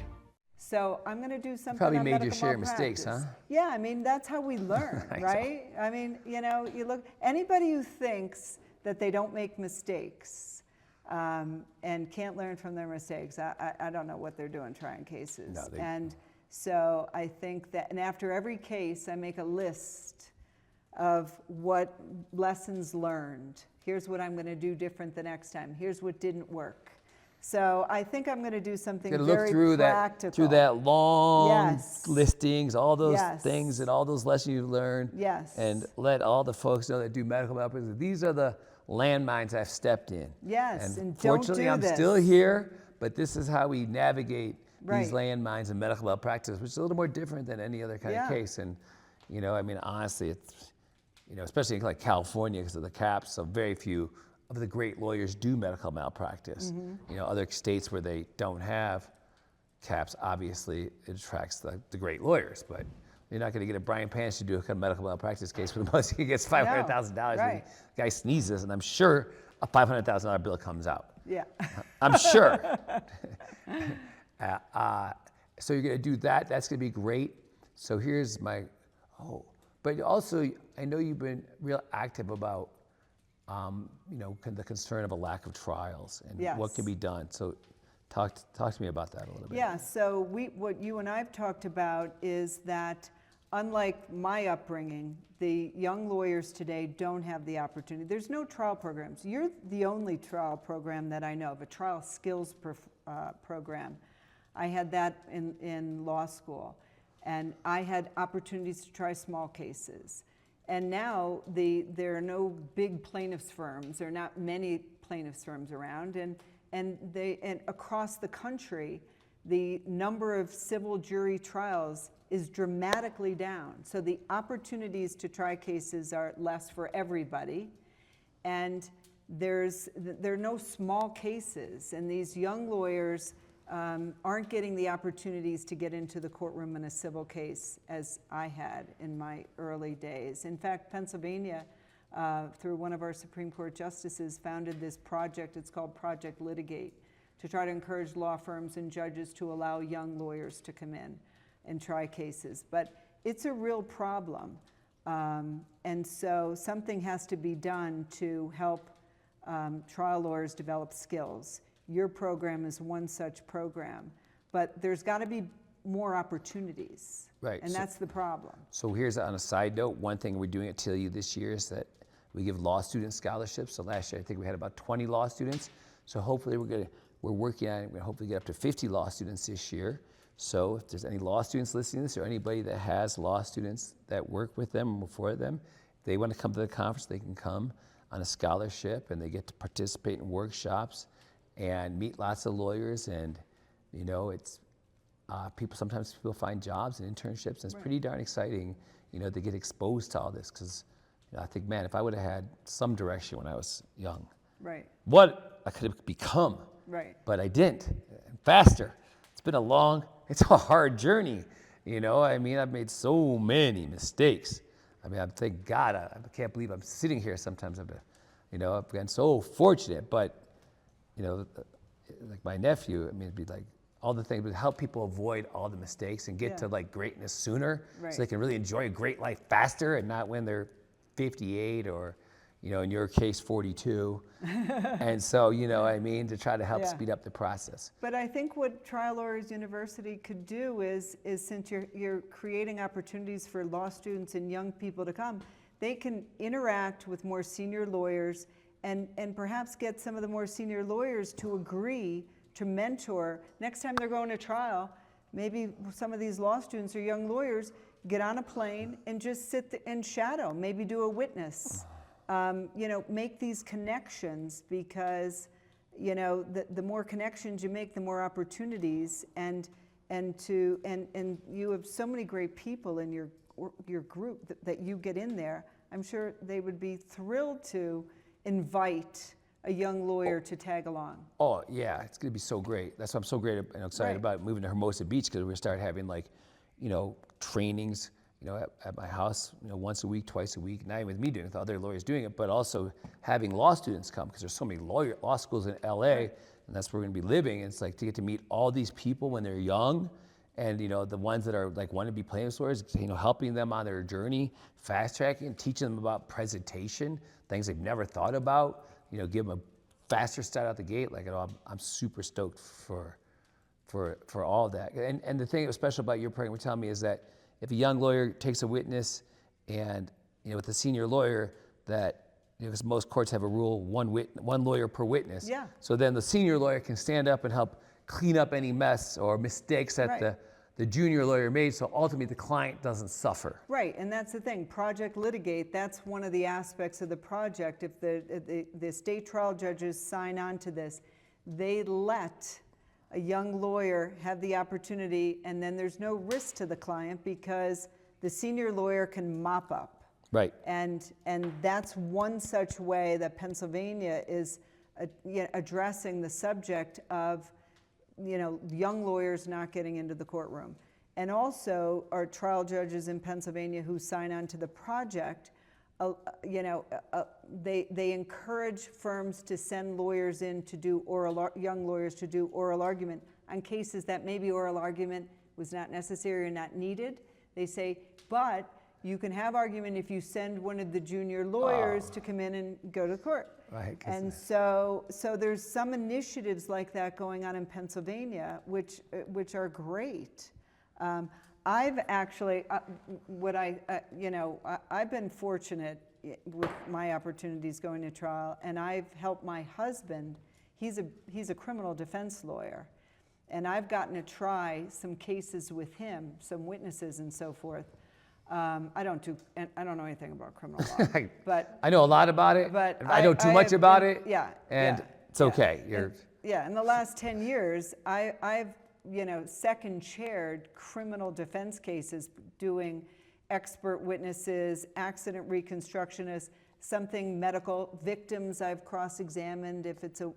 So I'm going to do something Probably on made your medical share of mistakes, malpractice. huh? Yeah, I mean, that's how we learn, right? I mean, you know, you look, anybody who thinks that they don't make mistakes and can't learn from their mistakes, I don't know what they're doing trying cases. No, and so I think that, and after every case, I make a list of what lessons learned. Here's what I'm going to do different the next time. Here's what didn't work. So I think I'm going to do something You're very gonna look through practical. through that long Yes. listings, all those Yes. things and all those lessons you've learned. Yes. And let all the folks know that do medical malpractice. These are the landmines I've stepped in. Yes, And and don't fortunately, do I'm this. still here, but this is how we navigate these Right. landmines in medical malpractice, which is a little more different than any other kind Yeah. of case. And, you know, I mean, honestly, it's, you know, especially in like California because of the caps, so very few of the great lawyers do medical malpractice. Mm-hmm. You know, other states where they don't have caps, obviously it attracts the great lawyers, but you're not going to get a Brian Panish to do a medical malpractice case for the most he gets $500,000 right. and the guy sneezes, and I'm sure a $500,000 bill comes out. Yeah. I'm sure. So you're going to do that. That's going to be great. So here's my, but also I know you've been real active about, you know, the concern of a lack of trials and what can Yes. be done. So talk to me about that a little bit. Yeah, so what you and I have talked about is that unlike my upbringing, the young lawyers today don't have the opportunity. There's no trial programs. You're the only trial program that I know of, a trial skills program. I had that in law school, and I had opportunities to try small cases. And now there are no big plaintiffs firms. There are not many plaintiffs firms around, and across the country, the number of civil jury trials is dramatically down. So the opportunities to try cases are less for everybody, and there are no small cases, and these young lawyers aren't getting the opportunities to get into the courtroom in a civil case as I had in my early days. In fact, Pennsylvania, through one of our Supreme Court justices, founded this project. It's called Project Litigate, to try to encourage law firms and judges to allow young lawyers to come in and try cases. But it's a real problem. And so something has to be done to help trial lawyers develop skills. Your program is one such program, but there's got to be more opportunities. Right. And that's the problem. So here's on a side note, one thing we're doing at TLU this year is that we give law student scholarships. So last year I think we had about 20 law students. So hopefully we're working on it. We're going to hopefully get up to 50 law students this year. So if there's any law students listening to this or anybody that has law students that work with them or for them, if they want to come to the conference, they can come on a scholarship and they get to participate in workshops and meet lots of lawyers. And, you know, it's sometimes people find jobs and internships, and it's pretty darn exciting, you know, to get exposed to all this. Because you know, I think, man, if I would have had some direction when I was young, Right. what I could have become. Right. But I didn't. Faster. It's a hard journey. You know, I mean, I've made so many mistakes. I mean, thank God, I can't believe I'm sitting here sometimes. I've been so fortunate, but, you know, like my nephew, I mean, it'd be like all the things would help people avoid all the mistakes and get to like greatness sooner, so they can really enjoy a great life faster and not when they're 58 or, you know, in your case, 42. And so, you know, I mean, to try to help speed up the process. But I think what Trial Lawyers University could do is since you're creating opportunities for law students and young people to come, they can interact with more senior lawyers and perhaps get some of the more senior lawyers to agree to mentor. Next time they're going to trial, maybe some of these law students or young lawyers get on a plane and just sit and shadow, maybe do a witness. You know, make these connections, because, you know, the more connections you make, the more opportunities, and you have so many great people in your group that you get in there. I'm sure they would be thrilled to invite a young lawyer to tag along. Oh yeah, it's gonna be so great. That's why I'm so great and excited about moving to Hermosa Beach, because we're gonna start having, like, you know, trainings, you know, at my house, you know, once a week, twice a week, not even with me doing it, with other lawyers doing it, but also having law students come, because there's so many law schools in LA, and that's where we're gonna be living. And it's like to get to meet all these people when they're young, and, you know, the ones that are like want to be plaintiffs lawyers, you know, helping them on their journey, fast tracking, teaching them about presentation, things they've never thought about, you know, give them a faster start out the gate. Like, you know, I'm super stoked for all of that. And the thing that was special about your program, you're telling me, is that if a young lawyer takes a witness, and, you know, with a senior lawyer, that, you know, because most courts have a rule, one lawyer per witness. Yeah. So then the senior lawyer can stand up and help clean up any mess or mistakes that the junior lawyer made, so ultimately the client doesn't suffer. Right, and that's the thing. Project Litigate, that's one of the aspects of the project. If the state trial judges sign on to this, they let a young lawyer have the opportunity, and then there's no risk to the client because the senior lawyer can mop up. Right. And that's one such way that Pennsylvania is addressing the subject of, you know, young lawyers not getting into the courtroom. And also our trial judges in Pennsylvania who sign on to the project, they encourage firms to send lawyers in to do young lawyers to do oral argument on cases that maybe oral argument was not necessary or not needed. They say, but you can have argument if you send one of the junior lawyers to come in and go to court. Right. And so there's some initiatives like that going on in Pennsylvania, which are great. I've actually, I've been fortunate with my opportunities going to trial, and I've helped my husband. He's a criminal defense lawyer, and I've gotten to try some cases with him, some witnesses and so forth. I don't know anything about criminal law, but I know a lot about it, but I know too much about it. Yeah, and it's okay. In the last 10 years, I've second chaired criminal defense cases, doing expert witnesses, accident reconstructionists, something medical victims. I've cross-examined if it's a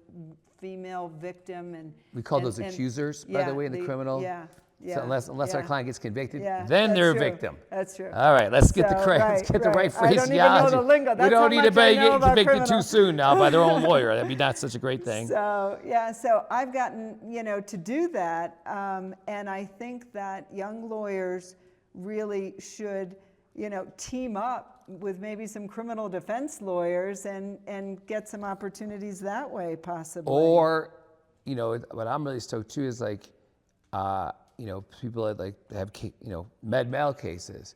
female victim, and we call those accusers, by the way, in the criminal. Yeah. So unless our client gets convicted, Yeah, then they're a true. victim. That's true. All right, let's get So, the right I don't even know phraseology. the lingo. We That's don't how need to much I know get about convicted criminal. too soon now by their own lawyer. That'd be not such a great thing. So I've gotten to do that, and I think that young lawyers really should team up with maybe some criminal defense lawyers and get some opportunities that way, possibly. Or, what I'm really stoked too is like, people that like have, med mal cases,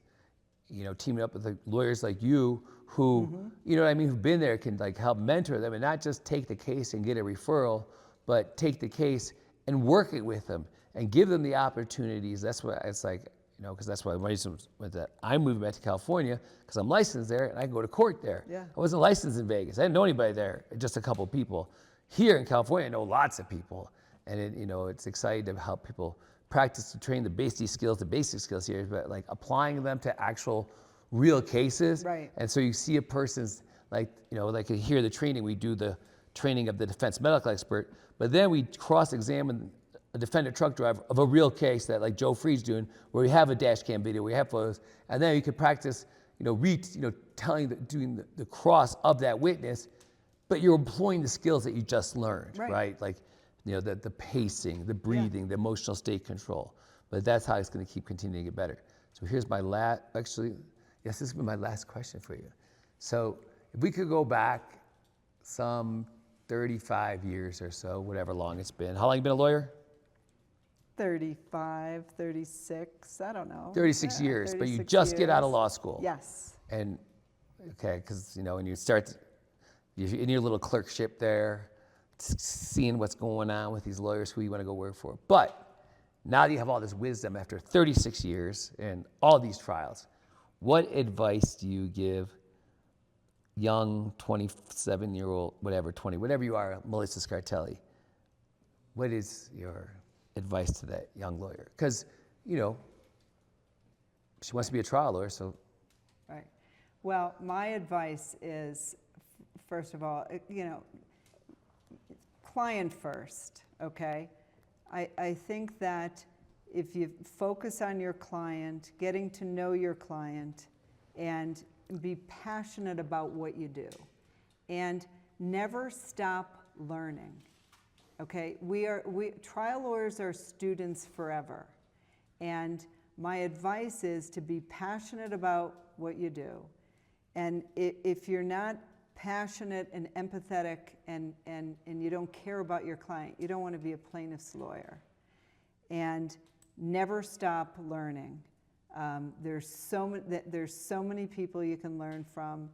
teaming up with like lawyers like you who, who've been there, can like help mentor them and not just take the case and get a referral, but take the case and work it with them and give them the opportunities. That's what it's like, because that's why I'm moving back to California because I'm licensed there and I can go to court there. Yeah. I wasn't licensed in Vegas. I didn't know anybody there, just a couple of people. Here in California, I know lots of people. And it's exciting to help people practice to train the basic skills here, but like applying them to actual real cases. Right. And so you see a person's like here the training, we do the training of the defense medical expert, but then we cross-examine a defendant truck driver of a real case that like Joe Freed's doing, where we have a dash cam video, we have photos, and then you can practice, doing the cross of that witness, but you're employing the skills that you just learned, right? Like, the pacing, the breathing, the emotional state control. But that's how it's going to keep continuing to get better. So here's my this has been my last question for you. So if we could go back some 35 years or so, whatever long it's been. How long have you been a lawyer? 35, 36, I don't know. 36 years, 36 but you just get out of law school. Yes. And, because, when you start, you're in your little clerkship there, seeing what's going on with these lawyers who you want to go work for. But now that you have all this wisdom after 36 years and all these trials, what advice do you give young 27-year-old, whatever you are, Melissa Scartelli? What is your advice to that young lawyer? Because, she wants to be a trial lawyer, so. Right. Well, my advice is, first of all, client first, okay? I think that if you focus on your client, getting to know your client, and be passionate about what you do, and never stop learning. Okay, trial lawyers are students forever, and my advice is to be passionate about what you do, and if you're not passionate and empathetic and you don't care about your client, you don't want to be a plaintiff's lawyer, and never stop learning. There's so many people you can learn from.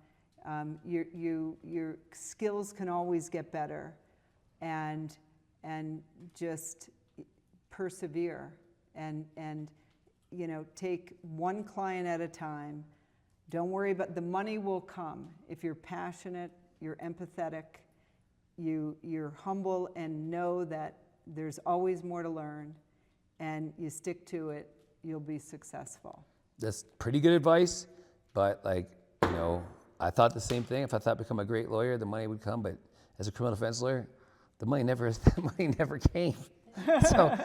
Your skills can always get better, and just persevere and take one client at a time. Don't worry about the money will come if you're passionate, you're empathetic, you're humble, and know that there's always more to learn, and you stick to it, you'll be successful. That's pretty good advice, but I thought the same thing. If I thought become a great lawyer, the money would come, but as a criminal defense lawyer, the money never came. So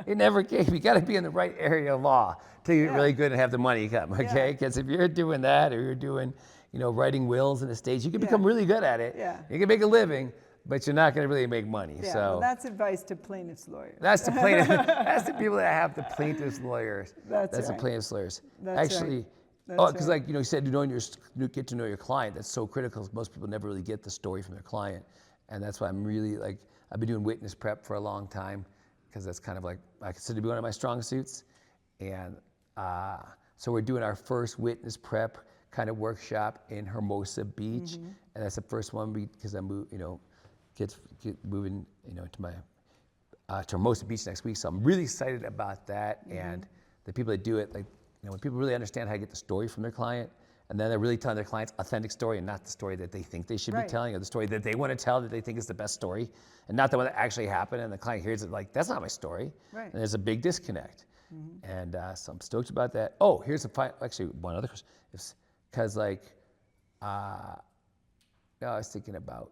it never came. You got to be in the right area of law to get really good and have the money come, okay? Because if you're doing that, or you're doing, writing wills and estates, you can become really good at it. Yeah. You can make a living, but you're not going to really make money. Yeah, So well, that's advice to plaintiffs' lawyers. that's the plaintiff. That's the people that have the plaintiffs' lawyers. That's the right. plaintiffs' lawyers. That's Actually, right. because you said, get to know your client. That's so critical. Most people never really get the story from their client, and that's why I'm really I've been doing witness prep for a long time, because that's kind of I consider to be one of my strong suits, and so we're doing our first witness prep kind of workshop in Hermosa Beach, and that's the first one because I move, get moving, to my to Hermosa Beach next week. So I'm really excited about that, and the people that do it, when people really understand how to get the story from their client, and then they're really telling their client's authentic story and not the story that they think they should be telling, or the story that they want to tell that they think is the best story, and not the one that actually happened, and the client hears it that's not my story. Right. And there's a big disconnect. And so I'm stoked about that. Oh, here's actually one other question. Because I was thinking about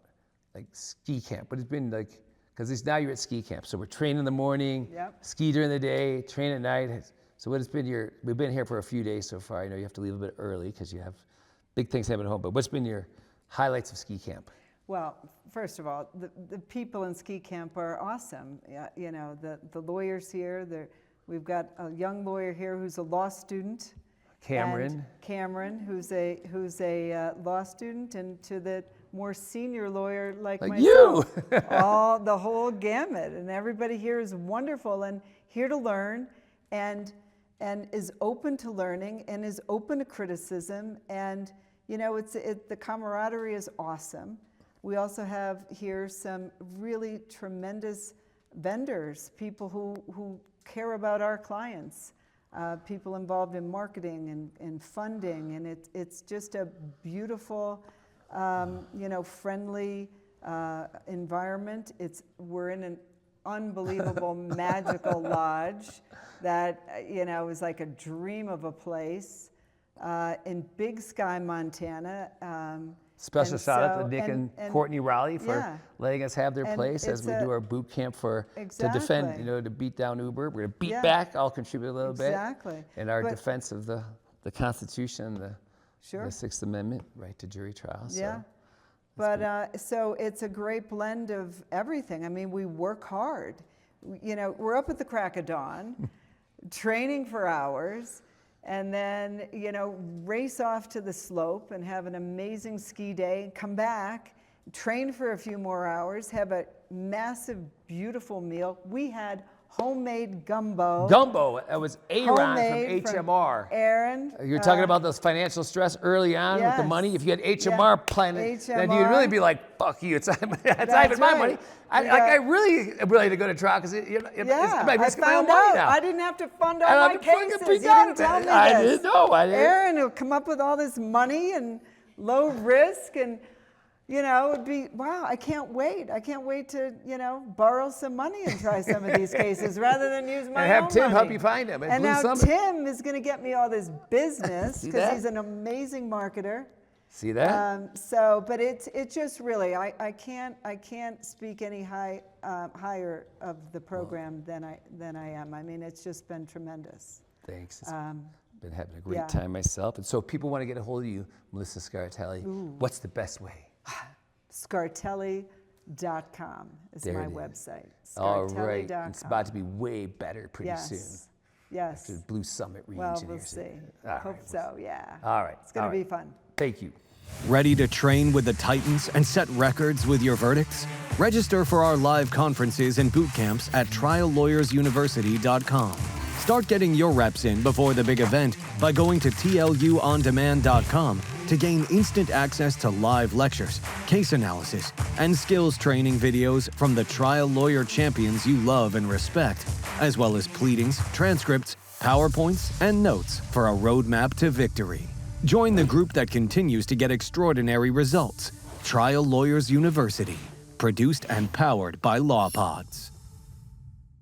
ski camp, but it's been because now you're at ski camp. So we're training in the morning, ski during the day, train at night. So what has been we've been here for a few days so far. I know you have to leave a bit early because you have big things happening at home, but what's been your highlights of ski camp? Well, first of all, the people in ski camp are awesome. The lawyers here, we've got a young lawyer here who's a law student. Cameron. Cameron, who's a law student, and to the more senior lawyer like myself. You! The whole gamut. And everybody here is wonderful and here to learn and is open to learning and is open to criticism. And, you know, the camaraderie is awesome. We also have here some really tremendous vendors, people who care about our clients, people involved in marketing and funding, and it's just a beautiful, you know, friendly environment. We're in an unbelievable, magical lodge that, you know, is like a dream of a place in Big Sky, Montana. Special shout out to Nick and Courtney Raleigh for letting us have their place as we do our boot camp to defend, you know, to beat down Uber. We're going to beat back. I'll contribute a little bit. In our defense of the Constitution, the Sixth Amendment, right to jury trial. Yeah. But so it's a great blend of everything. I mean, we work hard. You know, we're up at the crack of dawn, training for hours. And then, you know, race off to the slope and have an amazing ski day, come back, train for a few more hours, have a massive, beautiful meal. We had homemade gumbo. Gumbo, that was Aaron from HMR. Aaron. You're talking about those financial stress early on with the money. If you had HMR planning, then you'd really be like, fuck you, it's not even my money. I really am ready to go to trial because it's risking my own money now. I didn't have to fund all my cases. You didn't tell me this. I didn't know. Aaron will come up with all this money and low risk and, you know, it'd be, wow, I can't wait. I can't wait to, you know, borrow some money and try some of these cases rather than use my own money. And have Tim help you find them. And now Tim is going to get me all this business because he's an amazing marketer. See that? But it's just really, I can't speak any higher of the program than I am. I mean, it's just been tremendous. Thanks. Been having a great time myself. And so if people want to get a hold of you, Melissa Scartelli, what's the best way? Scartelli.com is my website. All right. It's about to be way better pretty soon. Yes. After the Blue Summit region. Well, we'll see. Hope so, yeah. All right. It's going to be fun. Thank you. Ready to train with the Titans and set records with your verdicts? Register for our live conferences and boot camps at triallawyersuniversity.com. Start getting your reps in before the big event by going to tluondemand.com to gain instant access to live lectures, case analysis, and skills training videos from the trial lawyer champions you love and respect, as well as pleadings, transcripts, PowerPoints, and notes for a roadmap to victory. Join the group that continues to get extraordinary results. Trial Lawyers University, produced and powered by LawPods.